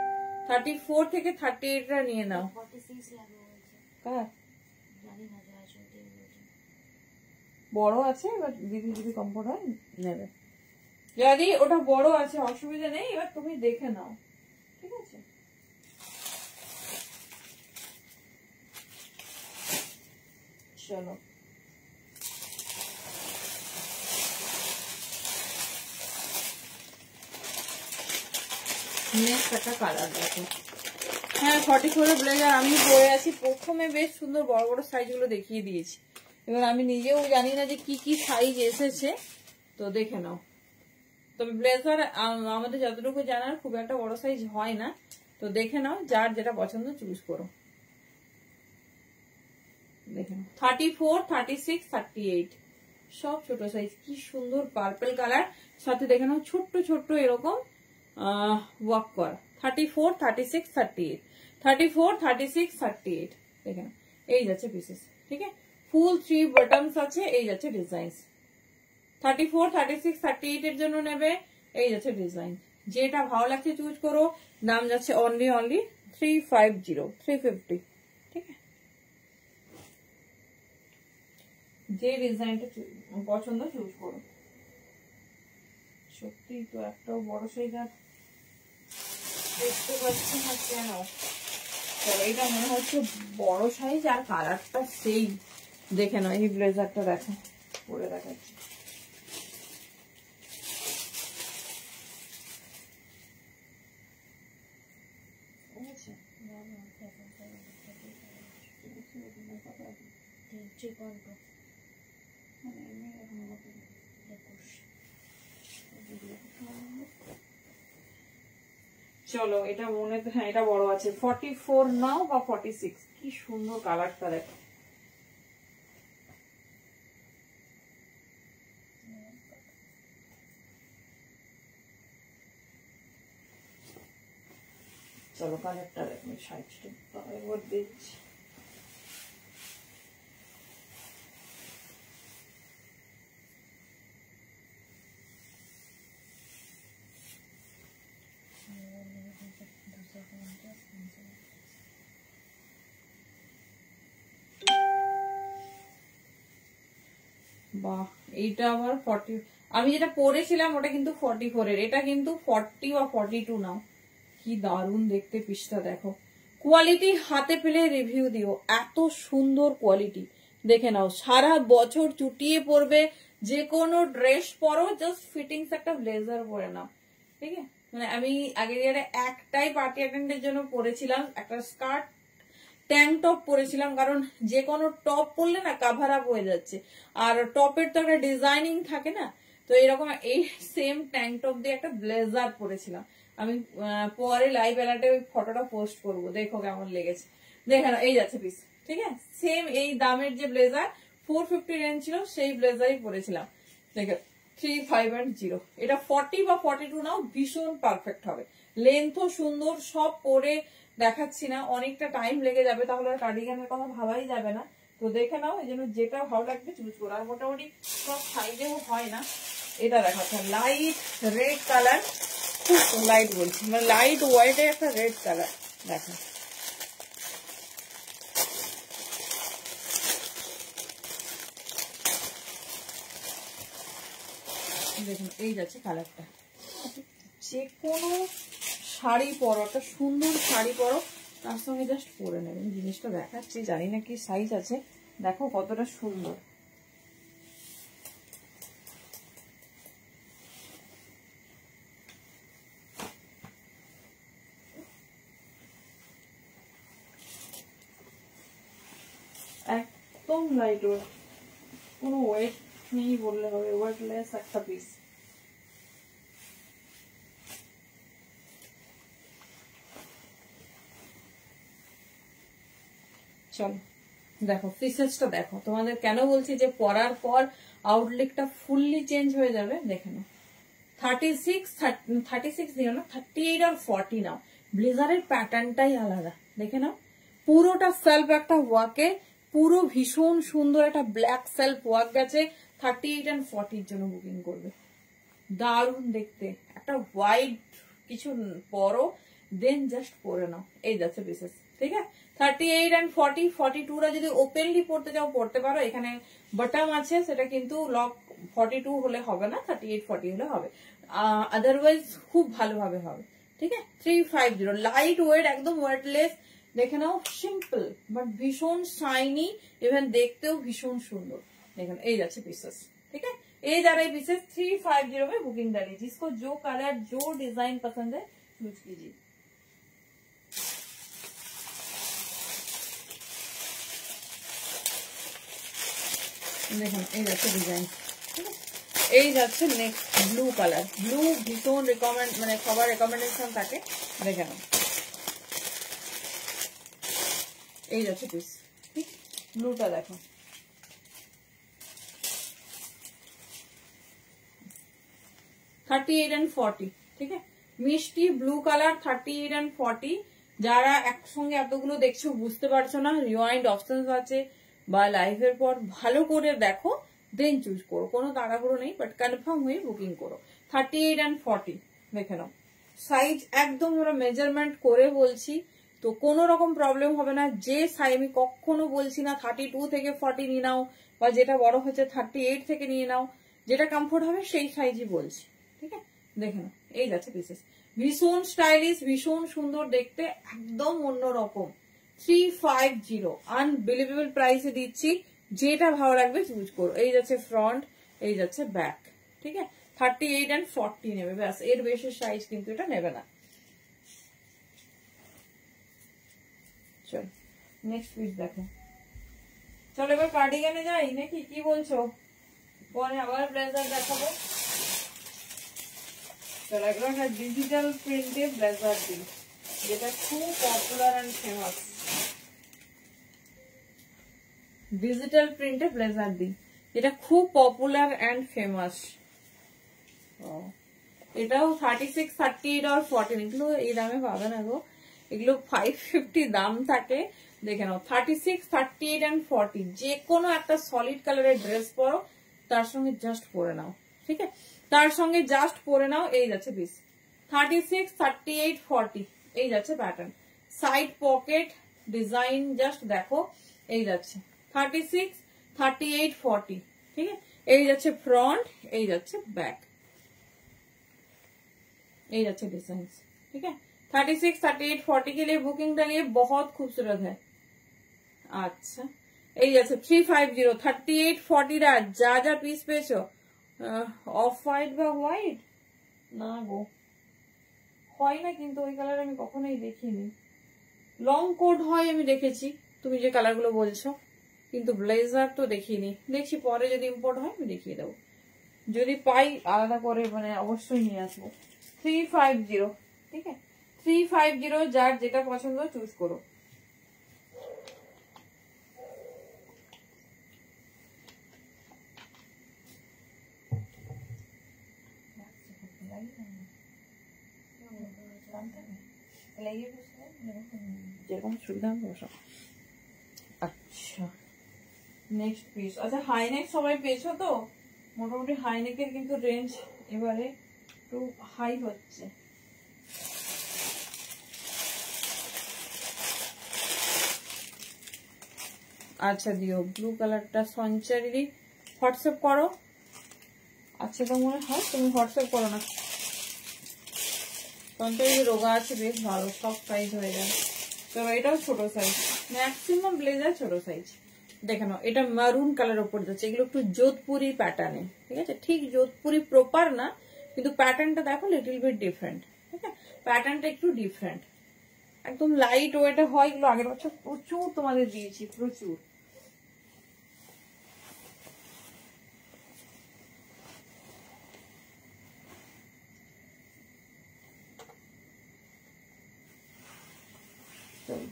34 থেকে 38টা নিয়ে নাও। বড় আছে, এবার দিদি যদি কমফোর্ট হয় নেবে। যদি ওটা বড় আছে অসুবিধা নেই, এবার তুমি দেখে নাও। ঠিক আছে, চলো নেক্সট একটা কালার দেখো। হ্যাঁ 44 ব্লেজার আমি পরে আছি। প্রথমে বেশ সুন্দর বড় বড় সাইজ গুলো দেখিয়ে দিয়েছি, এবার আমি নিজেও জানি না যে কি কি সাইজ এসেছে, তো দেখে নাও। তবে ব্লেজার আমাদের যতটুকু জানার খুব একটা বড় সাইজ হয় না, তো দেখে নাও, যার যেটা পছন্দ চুজ করো। দেখে নাও 34, 36, 38 সব ছোট সাইজ। কি সুন্দর পার্পল কালার, সাথে দেখে নাও ছোট্ট ছোট্ট এরকম ওয়ার্ক করা। 34, 36, 38, 34, 36, 38 দেখে নাও। এই যাচ্ছে পিসেস, ঠিক আছে। ফুল 3 বাটনস আছে, এই যাচ্ছে ডিজাইন। 34, 36, 38 এর জন্য নেবে, এই যাচ্ছে ডিজাইন। যেটা ভালো লাগছে চুজ করো। দাম যাচ্ছে অনলি 350, 350, ঠিক আছে। যে ডিজাইনটা পছন্দ চুজ করো। সত্যি তো একটাও বড় সাইজ আর দেখতে পাচ্ছি না কেন। এটা মনে হচ্ছে বড় সাইজ আর কালারটা সেই। দেখে নাও, এই ব্লেজারটা দেখো, পরে দেখাচ্ছি। চলো এটা মনে, হ্যাঁ এটা বড় আছে। 44 নাও বা 46। কি সুন্দর কালারটা দেখো। চলো কালারটা দেখো, সাইজটা একবার দেখছি। বাহ, এইটা আবার 40। আমি যেটা পরেছিলাম ওটা কিন্তু 44 এর, এটা কিন্তু 40 বা 42 নাও। কি দারুণ দেখতে পিসটা দেখো। কোয়ালিটি হাতে পেলে রিভিউ দিও, এত সুন্দর কোয়ালিটি। দেখে নাও, সারা বছর চুটিয়ে পরবে, যে কোনো ড্রেস পরো, জাস্ট ফিটিংস একটা ব্লেজার পরে নাও, ঠিক আছে। মানে আমি আগের ইয়ারে একটাই পার্টি অ্যাটেন্ডের জন্য পরেছিলাম, একটা স্কার্ট ট্যাঙ্ক টপ পরেছিলাম, কারণ যে কোনো টপ পরলে না কাভার আপ হয়ে যাচ্ছে, আর টপের তো একটা ডিজাইনিং থাকে না। তো এরকম এই সেম ট্যাঙ্ক টপ দিয়ে একটা ব্লেজার পরেছিলাম আমি। পরে লাইভ অ্যালার্টে ওই ফটোটা পোস্ট করব, দেখো কেমন লেগেছে। দেখে এই যাচ্ছে পিস, ঠিক আছে। সেম এই দামের যে ব্লেজার 450 রেঞ্জ ছিল, সেই ব্লেজারই পরেছিলাম। দেখে 350। এটা 40 বা 42 নাও, ভীষণ পারফেক্ট হবে। লেন্থও সুন্দর, সব পরে দেখাচ্ছি না, অনেকটা টাইম লেগে যাবে, তাহলে আর কার্ডিগানের কথা ভাবাই যাবে না। তো দেখে নাও, এই জন্য যেটা ভালো লাগবে চুজ করো। আর মোটামুটি সব সাইজেও হয় না। এটা দেখাচ্ছে লাইট রেড কালার, খুব লাইট বলছি, মানে লাইট হোয়াইটে একটা রেড কালার দেখো। দেখুন এই যাচ্ছে কালারটা। যে কোনো শাড়ি পরো, একটা সুন্দর শাড়ি পরো, তার সঙ্গে জাস্ট পরে নেবেন। জিনিসটা দেখাচ্ছি, জানি না কি সাইজ আছে, দেখো কতটা সুন্দর। একদম লাইট ওয়েট, কোনো ওয়েট নেই বললে হবে, ওয়েটলেস একটা পিস। চলো দেখো পিসেসটা দেখো। তোমাদের কেন বলছি যে পরার পর আউটলুকটা ফুললি চেঞ্জ হয়ে যাবে। দেখে নাও 36 দিও না, 38 আর 40 নাও। ব্লেজারের প্যাটার্নটাই আলাদা, দেখে নাও। পুরোটা সেলফ একটা ওয়ার্কে, পুরো ভীষণ সুন্দর একটা ব্ল্যাক সেলফ ওয়ার্ক গেছে। 38 and 40 জন্য বুকিং করবে, দারুণ দেখতে। একটা হোয়াইট কিছু পরো, দেন জাস্ট পরে নাও। এই যাচ্ছে পিসেস, ঠিক আছে। 38 and 40, 42 রা যদি ওপেনলি পড়তে চাও পড়তে পারো। এখানে বটম আছে, সেটা কিন্তু লক 42 হলে হবে না, 38, 40 হলে হবে। আদারওয়াইজ খুব ভালোভাবে হবে, ঠিক আছে। 350 লাইট ওয়েট, একদম ওয়েটলেস। দেখে নাও, সিম্পল বাট ভীষণ শাইনি, ইভেন দেখতেও ভীষণ সুন্দর। দেখুন এই যাচ্ছে পিসেস, ठीक है। ये जा रहा है पीसेस 350 में बुकिंग डाली। जिसको जो कलर जो डिजाइन पसंद है चूज कीजिए। দেখুন এই যাচ্ছে ডিজাইন, ঠিক আছে। এই যাচ্ছে নেক্সট ব্লু কালার। ব্লু ভীষণ রিকমেন্ড, মানে সবার রেকমেন্ডেশন থাকে। দেখে নাও এই যাচ্ছে পিস, ঠিক। ব্লুটা দেখো, $38 and $40, ঠিক আছে। মিষ্টি ব্লু কালার, $38 and $40। যারা একসঙ্গে এতগুলো দেখছো বুঝতে পারছো না, রিওয়াইন্ড অপশনস আছে, বা লাইভের পর ভালো করে দেখো, দেন চুজ করো, কোনো তাড়াহুড়ো নেই, বাট কনফার্ম হয়ে বুকিং করো। $38 and $40 দেখে নাও। সাইজ একদম আমরা মেজারমেন্ট করে বলছি, তো কোনো রকম প্রবলেম হবে না। যে সাইজ আমি কখনো বলছি না 32 থেকে 40 নিয়ে নাও, বা যেটা বড় হচ্ছে 38 থেকে নিয়ে নাও, যেটা কমফোর্ট হবে সেই সাইজই বলছি, ঠিক আছে। দেখে নাও, এই যাচ্ছে পিসেস, ভীষণ স্টাইলিশ, ভীষণ সুন্দর দেখতে, একদম অন্যরকম। 350 আনবিলিভেবল প্রাইসে দিচ্ছি, যেটা ভালো লাগবে চুজ করো। এই যাচ্ছে ফ্রন্ট, এই যাচ্ছে ব্যাক, ঠিক আছে। 38 and 40 নেবে, ব্যাস, এর বেশি সাইজ কিন্তু এটা নেবে না। চল নেক্সট পিস দেখো। চলো এবার কার্ডিগানে যাই নাকি, কি বলছো? পরে আবার ব্লেজার দেখাবো। চলো এগুলো একটা ডিজিটাল প্রিন্টে ব্লেজার দিই, যেটা খুব পপুলার অ্যান্ড ফেমাস। ডিজিটাল প্রিন্টে ব্লেজার দিই, যেটা খুব পপুলার অ্যান্ড ফেমাস। এটাও 36, 38 আর 40, এগুলো এই দামে পাবে না গো, এগুলো 550 দাম থাকে। দেখে নাও, 36, 38 and 40, যে কোনো একটা সলিড কালারের ড্রেস পরো, তার সঙ্গে জাস্ট পরে নাও, ঠিক আছে, তার সঙ্গে জাস্ট পরে নাও। এই যাচ্ছে পিস, 36, 38, 40, এই যাচ্ছে pattern. Side pocket design just দেখো, এই যাচ্ছে 36, 38, 40, ঠিক আছে। এই যাচ্ছে ফ্রন্ট, এই যাচ্ছে ব্যাক, এই যাচ্ছে डिजाइन, ठीक है। 36, 38, 40 के लिए बुकिंग डालिए, बहुत खूबसूरत है। अच्छा, এই যাচ্ছে 350, 38, 40 যা যা পিস পেয়েছো। অফ হোয়াইট বা হোয়াইট না গো, হয় না কিন্তু ওই কালার আমি কখনোই দেখিনি। লং কোট হয় আমি দেখেছি, তুমি যে কালারগুলো বলছো, কিন্তু ব্লেজার তো দেখিনি। দেখছি পরে যদি ইম্পোর্ট হয় আমি দেখিয়ে দেবো, যদি পাই আলাদা করে মানে অবশ্যই নিয়ে আসবো। 350, ঠিক আছে, 350, যার যেটা পছন্দ চুজ করো। যেরকম সুবিধা বসো। আচ্ছা নেক্সট পিস, আচ্ছা হাইনেক সবাই পেয়েছো তো? মোটামুটি হাইনেকের কিন্তু রেঞ্জ এবারে একটু হাই হচ্ছে। আচ্ছা দিও, ব্লু কালারটা সঞ্চারি হোয়াটসঅ্যাপ করো। আচ্ছা তো মনে হয় তুমি হোয়াটসঅ্যাপ করো না, সঞ্চারি রোগা আছে, বেশ ভালো, সব সাইজ হয়ে যায়। তো এটাও ছোট সাইজ, ম্যাক্সিমাম ব্লেজার ছোট সাইজ। দেখে নাও, এটা মারুন কালার উপর যাচ্ছে, এগুলো একটু যোধপুরি প্যাটার্নে, ঠিক আছে, ঠিক যোধপুরি প্রপার না, কিন্তু প্যাটার্নটা দেখো লিটল বিট ডিফারেন্ট, ঠিক আছে, প্যাটার্নটা একটু ডিফারেন্ট, একদম লাইট ওয়েটে হয়। এগুলো আগের বছর প্রচুর তোমাদের দিয়েছি, প্রচুর।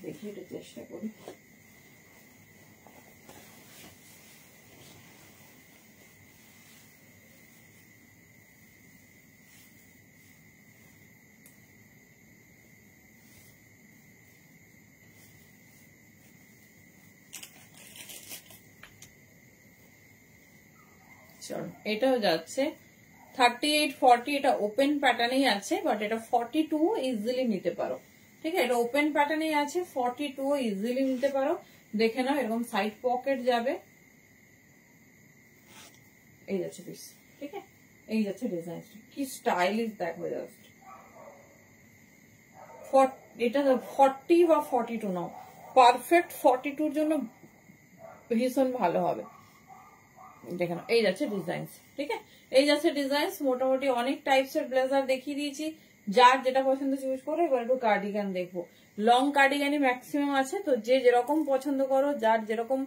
দেখি এটা চেষ্টা করি। চলো এটাও যাচ্ছে 38, 40, এটা ওপেন প্যাটার্নেই আছে, বাট এটা 42 ইজিলি নিতে পারো, ঠিক আছে, এটা ওপেন প্যাটার্নেই আছে, 42 ইজিলি নিতে পারো। দেখে নাও, এরকম সাইড পকেট যাবে, এই যাচ্ছে পিস, ঠিক আছে, এই যাচ্ছে ডিজাইন, কি স্টাইলিশ দেখো জাস্ট। এটা 40 বা 42 নাও, পারফেক্ট 42 জন্য ভীষণ ভালো হবে। দেখে নাও, এই যাচ্ছে ডিজাইন, ঠিক আছে, এই যাচ্ছে ডিজাইন। মোটামুটি অনেক টাইপস এর ব্লেজার দেখিয়ে দিয়েছি, যার যেটা পছন্দ চুজ করো। এবার একটু কার্ডিগান দেখবো, লং কার্ডিগানই ম্যাক্সিমাম আছে, তো যে যেরকম পছন্দ করো, যার যেরকম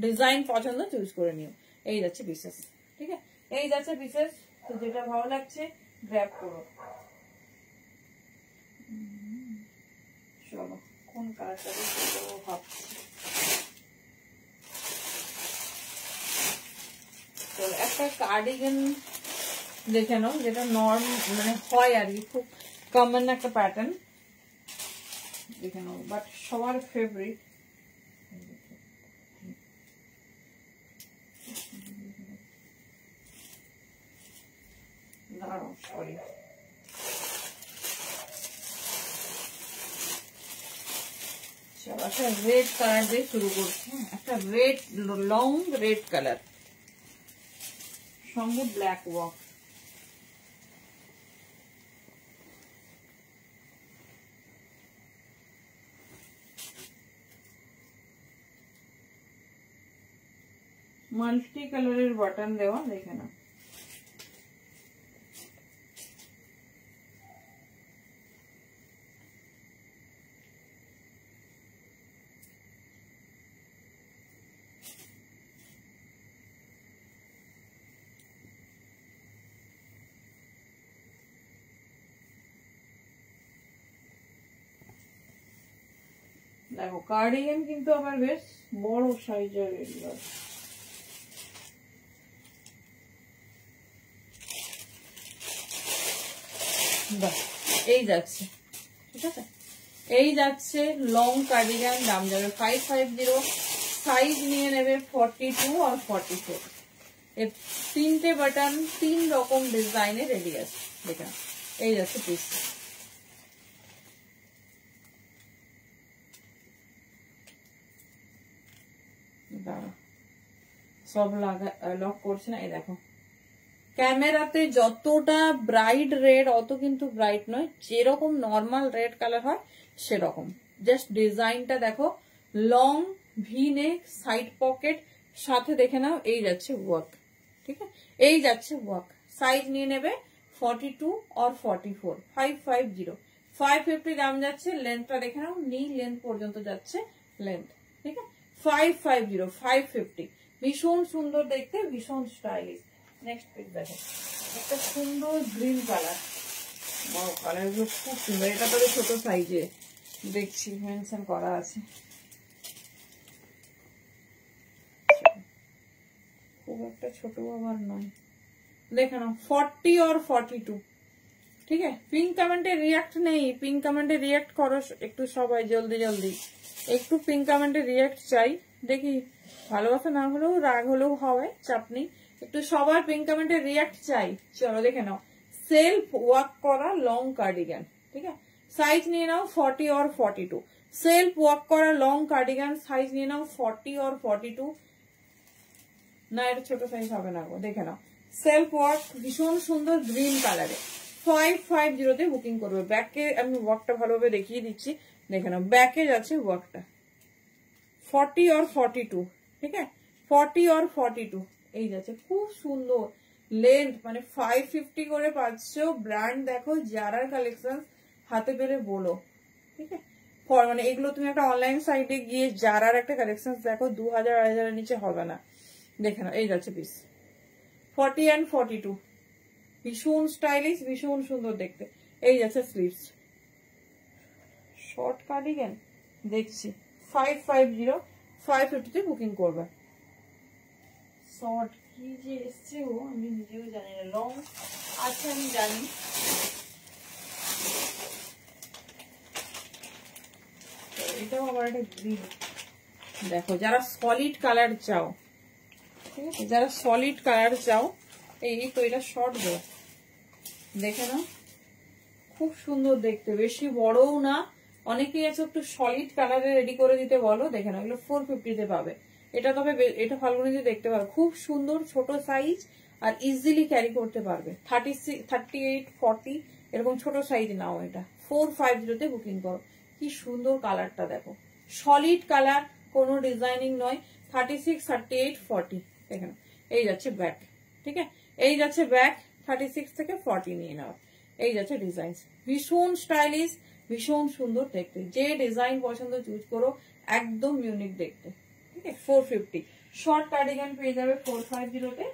ডিজাইন পছন্দ চুজ করে নিও। এই যাচ্ছে পিসেস, ঠিক আছে, এই যাচ্ছে পিসেস, তো যেটা ভালো লাগছে গ্র্যাব করো। চলো কোন কালারটা ভাবছি। তো একটা কার্ডিগান দেখে নাও, যেটা নর্ম মানে হয় আর কি, খুব কমন একটা প্যাটার্ন দেখে নাও, বাট সবার ফেভারিট। দাঁড়াও, সরি, একটা রেড কালার দিয়ে শুরু করছি। একটা রেড, লং রেড কালার, সঙ্গে ব্ল্যাক ওয়ার্ক। মাল্টি কালারের বাটন দেওয়া, দেখে না। দেখো কার্ডিগান কিন্তু আবার বেশ বড় সাইজের এগুলো। এই যাচ্ছে, ঠিক আছে, এই যাচ্ছে লং কার্ডিগান। দাম যাবে 550। সাইজ নিয়ে নেবে 42 আর 44। এর 3টে বাটন 3 রকম ডিজাইনে রেডি আছে। দেখেন এই যাচ্ছে পিস। সব লক করছে না। এই দেখো, ক্যামেরাতে যতটা ব্রাইট রেড অত কিন্তু ব্রাইট নয়, যেরকম নর্মাল রেড কালার হয় সেরকম। জাস্ট ডিজাইনটা দেখো, লং ভি নেক, সাইড পকেট, সাথে দেখে নাও এই যাচ্ছে ওয়ার্ক। ঠিক আছে, এই যাচ্ছে ওয়ার্ক। সাইজ নিয়ে নেবে 42 আর 44। 550। 550 দাম যাচ্ছে। লেন্থটা দেখে নাও, নি লেন্থ পর্যন্ত যাচ্ছে লেন্থ। ঠিক আছে, 550, 550। ভীষণ সুন্দর দেখতে, ভীষণ স্টাইলিশ। নেক্সট পিস দেখো, একটা সুন্দর গ্রিন কালার। কালার গুলো খুব সুন্দর। এটা তবে ছোট সাইজে দেখছি, মেনশন করা আছে। খুব একটা ছোট আবার নয়, দেখে নাও 40 আর 42। ঠিক আছে, পিঙ্ক কমেন্টে রিয়াক্ট নেই, পিঙ্ক কমেন্টে রিয়াক্ট করো একটু সবাই, জলদি জলদি একটু পিঙ্ক কমেন্টে রিয়াক্ট চাই। দেখি ভালোবাসা না হলেও রাগ হলেও হয়, চাপ নেই, একটু সবার পিঙ্ক কমেন্টে রিয়াক্ট চাই। চলো দেখে নাও, সেলফ ওয়ার্ক করা লং কার্ডিগান। ঠিক আছে, সাইজ নিয়ে নাও 40 আর 42। সেলফ ওয়ার্ক করা লং কার্ডিগান, সাইজ নিয়ে নাও 40 আর 42। না, এটা ছোট সাইজ হবে না গো, দেখে নাও। সেলফ ওয়ার্ক, ভীষণ সুন্দর গ্রিন কালারে। 550 তে বুকিং করবে। ব্যাকে আমি ওয়ার্কটা ভালোভাবে দেখিয়ে দিচ্ছি, দেখে নাও। ব্যাকে যাচ্ছে ওয়ার্কটা 40 আর 42। ঠিক আছে, 40 আর 42 এই যাচ্ছে। খুব সুন্দর লেন্থ, মানে 550 করে পাচ্ছ। ব্র্যান্ড দেখো, জারার কালেকশন, হাতে পেরে বলো। ঠিক আছে, মানে এগুলো তুমি একটা অনলাইন সাইটে গিয়ে জারার একটা কালেকশন দেখো, 2000-2500 এর নিচে হবে না। দেখে নাও, এই যাচ্ছে পিস 40 and 42। ভীষণ স্টাইলিশ, ভীষণ সুন্দর দেখতে। এই যাচ্ছে স্লিভস। শর্ট কার্ডিগান দেখছি 550, 550 তে বুকিং করবে। শর্ট কি যে এসছে ও আমি নিজেও জানি না, লং আছে আমি জানি। এটাও আবার একটা গ্রিন। দেখো, যারা সলিড কালার চাও, ঠিক আছে, যারা সলিড কালার চাও, এই তো এটা শর্ট দো, দেখে নাও। খুব সুন্দর দেখতে, বেশি বড়ও না। অনেকেই আছে একটু সলিড কালারে রেডি করে দিতে বলো, দেখে নাও। এগুলো 450 তে পাবে। এটা তবে এটা ফাল্গুনিতে দেখতে পারো, খুব সুন্দর ছোট সাইজ আর ইজিলি ক্যারি করতে পারবে। 36, 38, 40 এরকম ছোট সাইজ নাও। এটা 450 তে বুকিং করো। কি সুন্দর কালারটা দেখো, সলিড কালার, কোনো ডিজাইনিং নয়। 36, 38, 40 দেখে নাও। এই যাচ্ছে ব্যাক। ঠিক আছে, এই যাচ্ছে ব্যাক। 36 থেকে 40 নিয়ে নাও। এই যাচ্ছে ডিজাইন, ভীষণ স্টাইলিশ, ভীষণ সুন্দর দেখতে। যে ডিজাইন পছন্দ চুজ করো, একদম ইউনিক দেখতে। ঠিক আছে, 450। শর্ট কার্ডিগান পেয়ে যাবে 450 তে,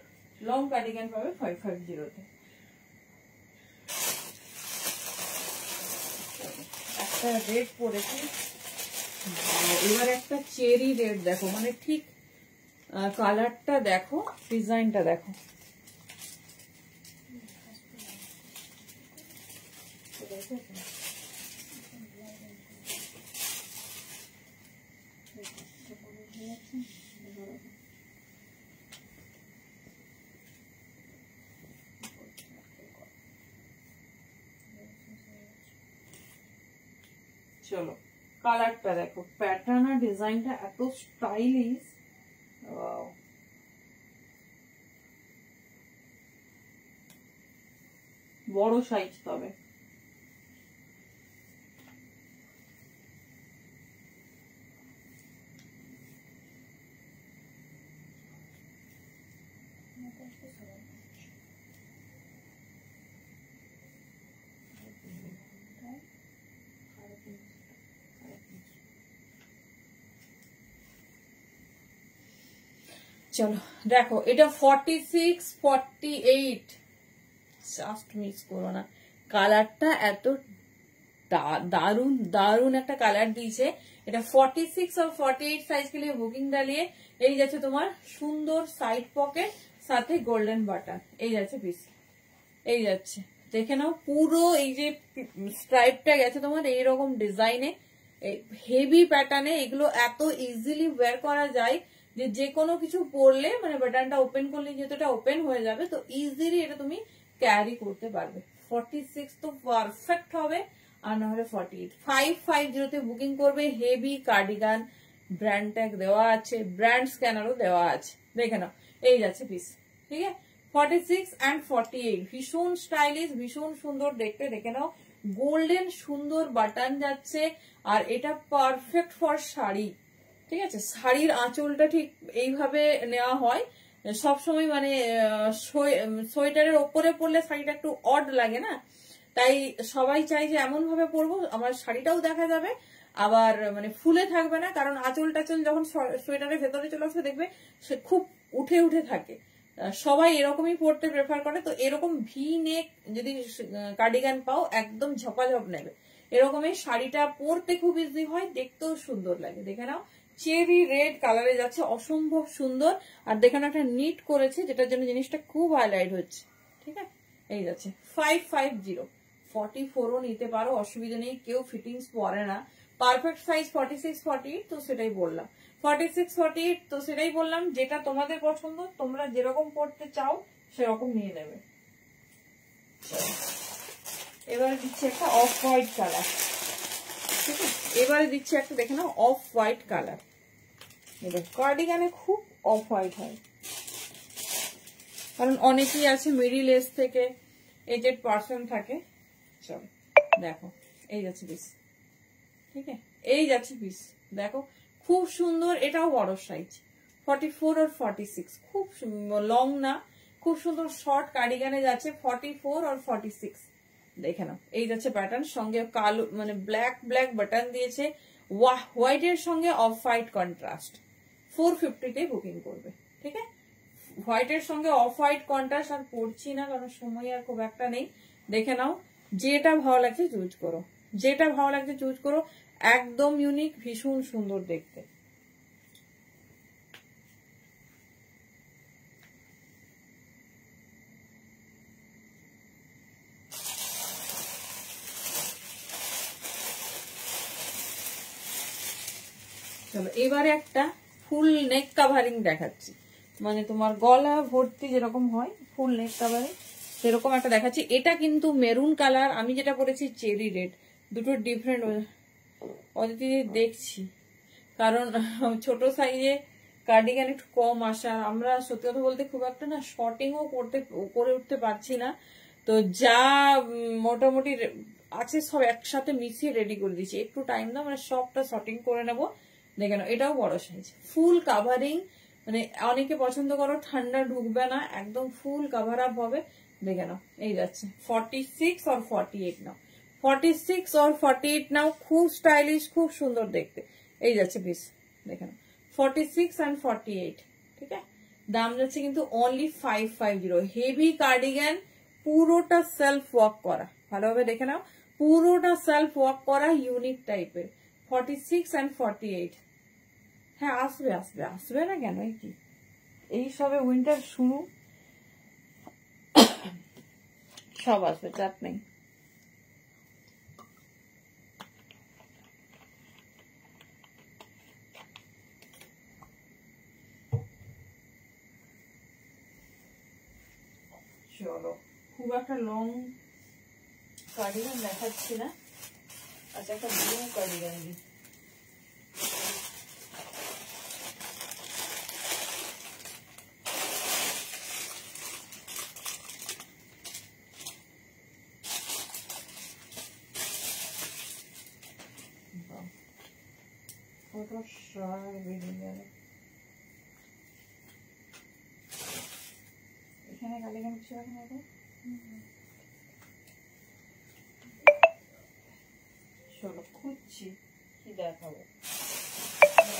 লং কার্ডিগান পাবে 550 তে। একটা রেড পরেছি, এবার একটা চেরি রেড দেখো, মানে ঠিক কালারটা দেখো, ডিজাইনটা দেখো। চলো কালারটা দেখো, প্যাটার্ন আর ডিজাইনটা এত স্টাইলিশ, বড় সাইজ তবে। চলো দেখো, এটা 46, 48, জাস্ট মিস করো না। কালারটা এত দারুন দারুন একটা কালার দিয়েছে। এটা 46 আর 48 সাইজ के लिए বুকিং ডালিয়ে। এই যাচ্ছে তোমার সুন্দর সাইড পকেট, সাথে গোল্ডেন বাটন। এই যাচ্ছে পিস, এই যাচ্ছে দেখে নাও। পুরো এই যে স্ট্রাইপটা গেছে তোমার এইরকম ডিজাইনে, হেভি প্যাটার্নে। এগুলো এত ইজিলি ওয়্যার করা যায় যে কোনো কিছু পরলে, মানে বাটনটা ওপেন করলে যেহেতু এটা ওপেন হয়ে যাবে, তো ইজিলি এটা তুমি ক্যারি করতে পারবে। 46 তো পারফেক্ট হবে, আর না হলে 48। 550 তে বুকিং করবে। হেভি কার্ডিগান, ব্র্যান্ড ট্যাগ দেওয়া আছে, ব্র্যান্ড স্ক্যানারও দেওয়া আছে, দেখে নাও। এই যাচ্ছে পিস, ঠিক আছে। 46 and 48 ভীষণ স্টাইলিশ, ভীষণ সুন্দর দেখতে, দেখে নাও। গোল্ডেন সুন্দর বাটন যাচ্ছে, আর এটা পারফেক্ট ফর শাড়ি, ঠিক আছে। শাড়ির আঁচলটা ঠিক এইভাবে নেওয়া হয় সবসময়, মানে সোয়েটারের ওপরে পরলে শাড়িটা একটু অড লাগে না, তাই সবাই চাই যে এমন ভাবে পরবো আমার শাড়িটাও দেখা যাবে, আবার মানে ফুলে থাকবে না। কারণ আঁচল টাচল যখন সোয়েটারের ভেতরে চলে আসবে দেখবে সে খুব উঠে উঠে থাকে, সবাই এরকমই পরতে প্রেফার করে। তো এরকম ভি নেক যদি কার্ডিগান পাও একদম ঝপাঝপ নেবে। এরকমই শাড়িটা পরতে খুব ইজি হয়, দেখতেও সুন্দর লাগে। দেখে নাও, চেরি রেড কালারে যাচ্ছে, অসম্ভব সুন্দর। আর দেখে নাও একটা নিট করেছে, যেটার জন্য জিনিসটা খুব হাইলাইট হচ্ছে, ঠিক আছে। এই যাচ্ছে 550। 44ও নিতে পারো, অসুবিধা নেই, কেউ ফিটিংস পরে না। পারফেক্ট সাইজ 46, 48, তো সেটাই বললাম। 46, 48 তো সেটাই বললাম, যেটা তোমাদের পছন্দ, তোমরা যেরকম পড়তে চাও সেরকম নিয়ে নেবে। এবারে দিচ্ছি একটা অফ হোয়াইট কালার, ঠিক আছে। এবারে দিচ্ছি একটা, দেখে নাও, অফ হোয়াইট কালার। এবার কার্ডিগানে খুব অফ হোয়াইট হয়, কারণ অনেকেই আছে মিডিল এজ থেকে এজেড পার্সন থাকে। চলো দেখো, এই যাচ্ছে পিস, ঠিক আছে। এই যাচ্ছে পিস, দেখো খুব সুন্দর। এটাও বড় সাইজ, 44 আর 46, খুব লং না, খুব সুন্দর শর্ট কার্ডিগানে যাচ্ছে। 44 আর 46 দেখে নাও। এই যাচ্ছে প্যাটার্ন, সঙ্গে কালো মানে ব্ল্যাক ব্ল্যাক বাটন দিয়েছে, হোয়াইট এর সঙ্গে অফ হোয়াইট কন্ট্রাস্ট। 450 তে বুকিং করবে, ঠিক আছে। হোয়াইট এর সঙ্গে অফ হোয়াইট কন্ট্রাস্ট আর পড়ছি না, কারণ সময় আর খুব একটা নেই। দেখে নাও, যেটা ভালো লাগছে চুজ করো, যেটা ভালো লাগছে চুজ করো। একদম ইউনিক, ভীষণ সুন্দর দেখতে। চলো এবারে একটা ফুল নেক কাভারিং দেখাচ্ছি, মানে তোমার গলা ভর্তি যেরকম হয় ফুল নেক কাভারিং, সেরকম একটা দেখাচ্ছি। এটা কিন্তু মেরুন কালার, আমি যেটা পরেছি চেরি রেড, দুটো ডিফারেন্ট। অদিতি দেখছি, কারণ ছোট সাইজে কার্ডিগান একটু কম আসা, আমরা সত্যি কথা বলতে খুব একটা না শর্টিংও করে উঠতে পারছি না। তো যা মোটামুটি আছে সব একসাথে মিশিয়ে রেডি করে দিচ্ছি। একটু টাইম দাও, মানে সবটা শর্টিং করে নেবো। দেখে নাও, এটাও বড় সাইজ, ফুল কাভারিং, মানে অনেকে পছন্দ করো ঠান্ডা ঢুকবে না, একদম ফুল কাভার আপ হবে। দেখে নাও, এই যাচ্ছে 46 আর 48 নাও। 46 আর 48 নাও, খুব স্টাইলিশ, খুব সুন্দর দেখতে। এই যাচ্ছে পিস, দেখে নাও, 46 and 48, ঠিক আছে। দাম যাচ্ছে কিন্তু অনলি 550। হেভি কার্ডিগান, পুরোটা সেলফ ওয়ার্ক করা, ভালোভাবে দেখে নাও, পুরোটা সেলফ ওয়ার্ক করা, ইউনিক টাইপের। 46 and 48। হ্যাঁ আসবে আসবে আসবে না কেন, এই কি এই সবে উইন্টার শুরু, সব আসবে, চাপ নেই। চলো, খুব একটা লং কার্ডিগান দেখাচ্ছি না। আচ্ছা, একটা ব্লু কার্ডিগান দিই। এখানে কার্ডিগান কিছু রাখা হবে। চলো খুঁজছি কি দেখাবো,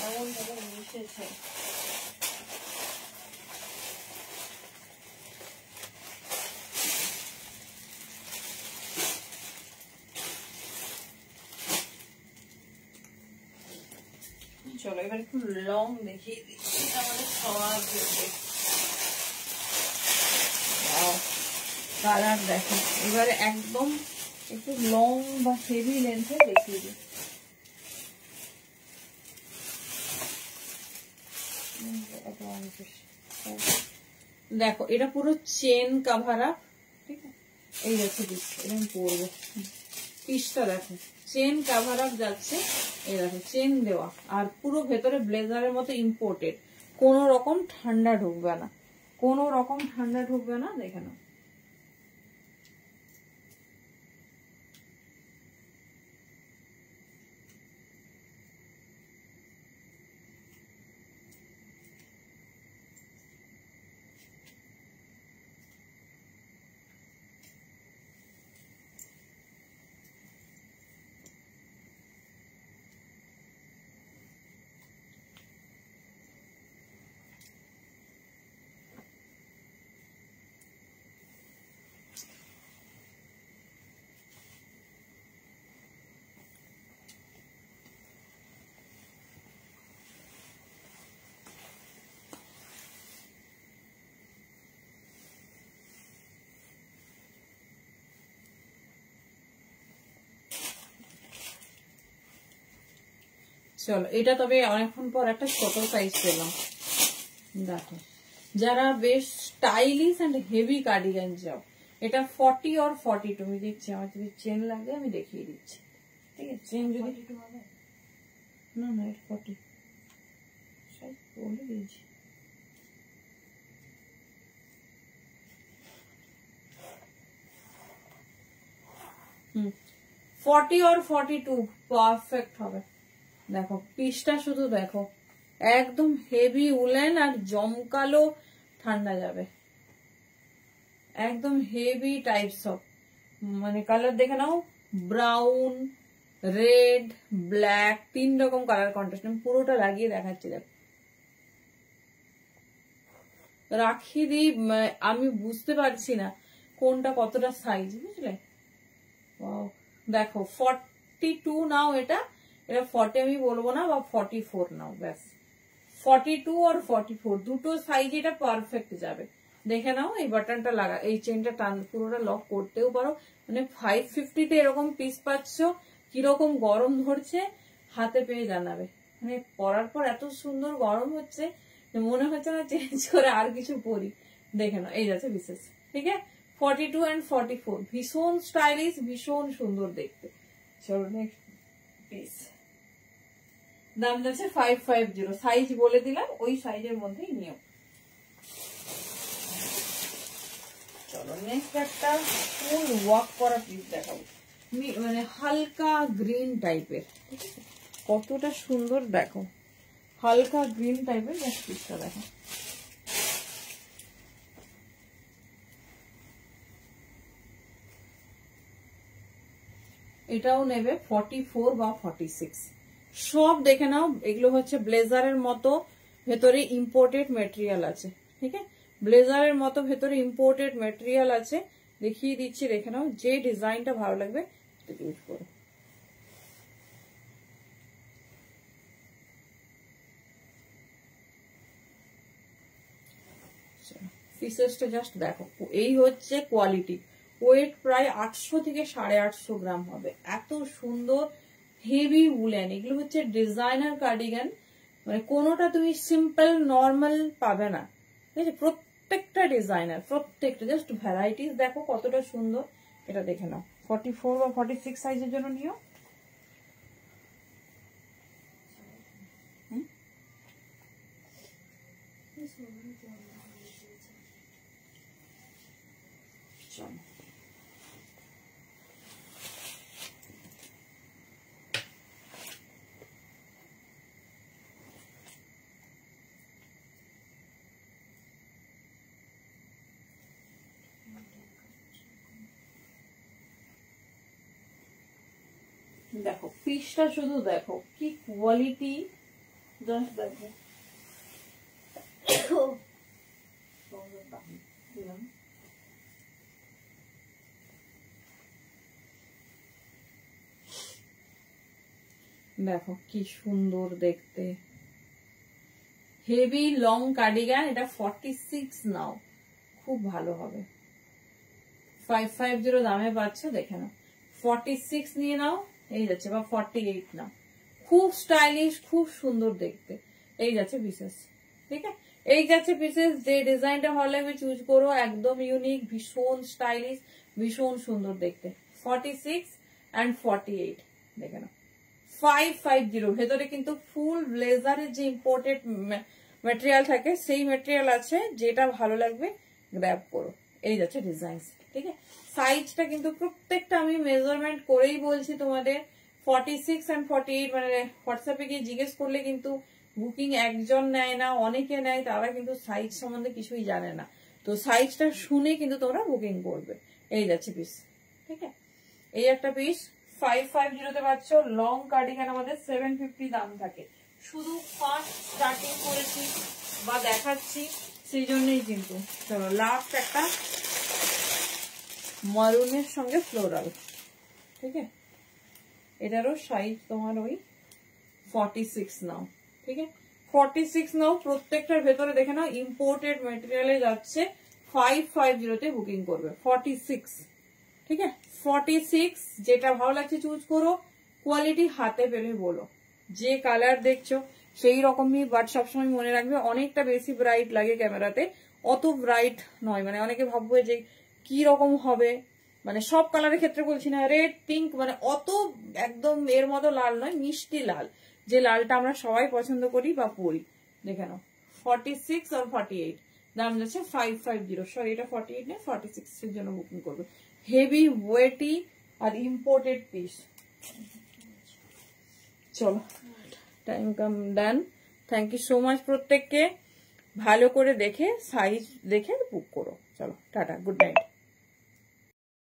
এমন ভাবে মিশেছে। চলো এবার একটু লং দেখিয়ে দিচ্ছি, আমাদের সবার কালার দেখো। এবারে একদম একটু লং বা হেভি লেন্থে দেখিয়ে দিই। দেখো এটা পুরো চেন কাভার আপ, ঠিক আছে? এই দেখো দিচ্ছি, এরকম পরবো, পিসটা দেখো চেন কাভার আপ যাচ্ছে, এই দেখো চেন দেওয়া, আর পুরো ভেতরে ব্লেজারের মতো ইম্পোর্টেড, কোনো রকম ঠান্ডা ঢুকবে না, কোনো রকম ঠান্ডা ঢুকবে না। দেখে নাও, চলো এটা তবে অনেকক্ষণ পর একটা ছোট সাইজ পেলাম। দেখো যারা বেশ স্টাইলিশ এন্ড হেভি কার্ডিগান চাও, এটা 40 or 42 আমি দেখছি, আমার যদি চেন লাগে আমি দেখিয়ে দিচ্ছি, ঠিক আছে? চেন যদি না না, এটা 40 সাইজ বলে দিয়েছি। হুম, 40 or 42 পারফেক্ট হবে। দেখো পিসটা শুধু দেখো, একদম হেভি উলেন আর জমকালো ঠান্ডা যাবে, একদম হেভি টাইপস অফ, মানে কালার দেখে নাও, ব্রাউন, রেড, ব্ল্যাক, 3 রকম কালার কন্ট্রাস্ট। আমি পুরোটা লাগিয়ে দেখাচ্ছি। দেখো রাখি দিই, আমি বুঝতে পারছি না কোনটা কতটা সাইজ, বুঝলে? দেখো 42 নাও, এটা 40 আমি বলবো না, বা 44 নাও, ব্যাস 42 আর 44 দুটো সাইজ এটা পারফেক্ট যাবে। দেখে নাও, এই বাটনটা লাগা, এই চেনটা টান, পুরোটা লক করতেও পারো। মানে 550-তে এরকম পিস পাচ্ছ, কিরকম গরম ধরছে হাতে পেয়ে জানাবে। মানে পরার পর এত সুন্দর গরম হচ্ছে, মনে হচ্ছে না চেঞ্জ করে আর কিছু পরি। দেখে নাও, এই যাচ্ছে বিশেষ, ঠিক আছে? 42 and 44 ভীষণ স্টাইলিশ, ভীষণ সুন্দর দেখতে। চলো নেক্সট পিস, দাম যাচ্ছে 550, সাইজ বলে দিলাম, ওই সাইজের মধ্যেই নিও। চলো নেক্সট একটা ফুল ওয়ার্ক করা পিস দেখাবো, মানে হালকা গ্রিন টাইপের, ঠিক আছে? কতটা সুন্দর দেখো, হালকা গ্রিন টাইপের পিসটা দেখো। এটাও নেবে 44 বা 46। সব দেখে নাও, এগুলো হচ্ছে ব্লেজারের মতো, ভেতরে ইম্পোর্টেড মেটেরিয়াল আছে, ঠিক আছে? ব্লেজারের মতো ভেতরে ইম্পোর্টেড মেটেরিয়াল আছে, দেখিয়ে দিচ্ছি, দেখে নাও। যে ডিজাইনটা ভালো লাগবে ইউজ করো। পিসেসটা জাস্ট দেখো, এই হচ্ছে কোয়ালিটি। ওয়েট প্রায় 800 থেকে 850 গ্রাম হবে। এত সুন্দর হেভি উলেন, এগুলো হচ্ছে ডিজাইনার কার্ডিগান, মানে কোনোটা তুমি সিম্পল নর্মাল পাবে না, ঠিক আছে? প্রত্যেকটা ডিজাইনার, প্রত্যেকটা জাস্ট ভ্যারাইটিস দেখো কতটা সুন্দর। এটা দেখে নাও, 44 বা 46 সাইজের জন্য নিও। দেখো পিসটা শুধু দেখো কি কোয়ালিটি, জাস্ট দেখো। দেখো কি সুন্দর দেখতে, হেভি লং কার্ডিগান। এটা 46 নাও, খুব ভালো হবে। 550 দামে পাচ্ছ, দেখে নাও। 46 নিয়ে নাও, এই যাচ্ছে, বা 48 নাও। খুব স্টাইলিশ, খুব সুন্দর দেখতে। এই যাচ্ছে পিসেস, ঠিক আছে? এই যাচ্ছে পিসেস। যে ডিজাইনটা ভালো লাগবে চুজ করো, একদম ইউনিক, ভীষণ স্টাইলিশ, ভীষণ সুন্দর দেখতে। 46 and 48 দেখে নাও। 550 ভেতরে কিন্তু ফুল ব্লেজারের যে ইম্পোর্টেড ম্যাটেরিয়াল থাকে সেই ম্যাটেরিয়াল আছে, যেটা ভালো লাগবে গ্র্যাব করো। এই যাচ্ছে ডিজাইন, ঠিক আছে? সাইজটা কিন্তু প্রত্যেকটা আমি মেজারমেন্ট করেই বলছি তোমাদের। 46 and 48 মানে হোয়াটসঅ্যাপে গিয়ে জিজ্ঞেস করলে কিন্তু বুকিং একজন নেয় না, অনেকে নেয়, তারা কিন্তু সাইজ সম্বন্ধে কিছুই জানে না। তো সাইজটা শুনে কিন্তু তোমরা বুকিং করবে। এই যাচ্ছে পিস, ঠিক আছে? এই একটা পিস 550 পাচ্ছ। লং কার্ডিগান আমাদের 750 দাম থাকে। শুধু ফার্স্ট স্টার্টিং করেছি বা দেখাচ্ছি সেই জন্যই কিন্তু। চলো লাস্ট একটা মারুনের সঙ্গে ফ্লোরাল, ঠিক আছে? এটারও সাইজ তোমার ওই 46 নাও, ঠিক আছে? 46 নাও। প্রত্যেকটার ভেতরে দেখে নাও ইম্পোর্টেড ম্যাটেরিয়ালে যাচ্ছে। 550 বুকিং করবে। 46, ঠিক আছে? 46 যেটা ভালো লাগছে চুজ করো। কোয়ালিটি হাতে পেলে বলো। যে কালার দেখছো সেই রকমই, বাট সবসময় মনে রাখবে অনেকটা বেশি ব্রাইট লাগে ক্যামেরাতে, অত ব্রাইট নয়। মানে অনেকে ভাববে যে কি রকম হবে, মানে সব কালারের ক্ষেত্রে বলছি না, রেড পিঙ্ক মানে অত একদম এর মতো লাল নয়, মিষ্টি লাল, যে লালটা আমরা সবাই পছন্দ করি বা পরি। দেখে নাও 46 আর 48 দাম যাচ্ছে 550। সরি, এটা 48 নেই, 46 এর জন্য বুকিং করবে। হেভি ওয়েটি আর ইম্পোর্টেড পিস। চলো time come done. Thank you so much প্রত্যেককে। ভালো করে দেখে সাইজ দেখে বুক করো। চলো টাটা, গুড নাইট।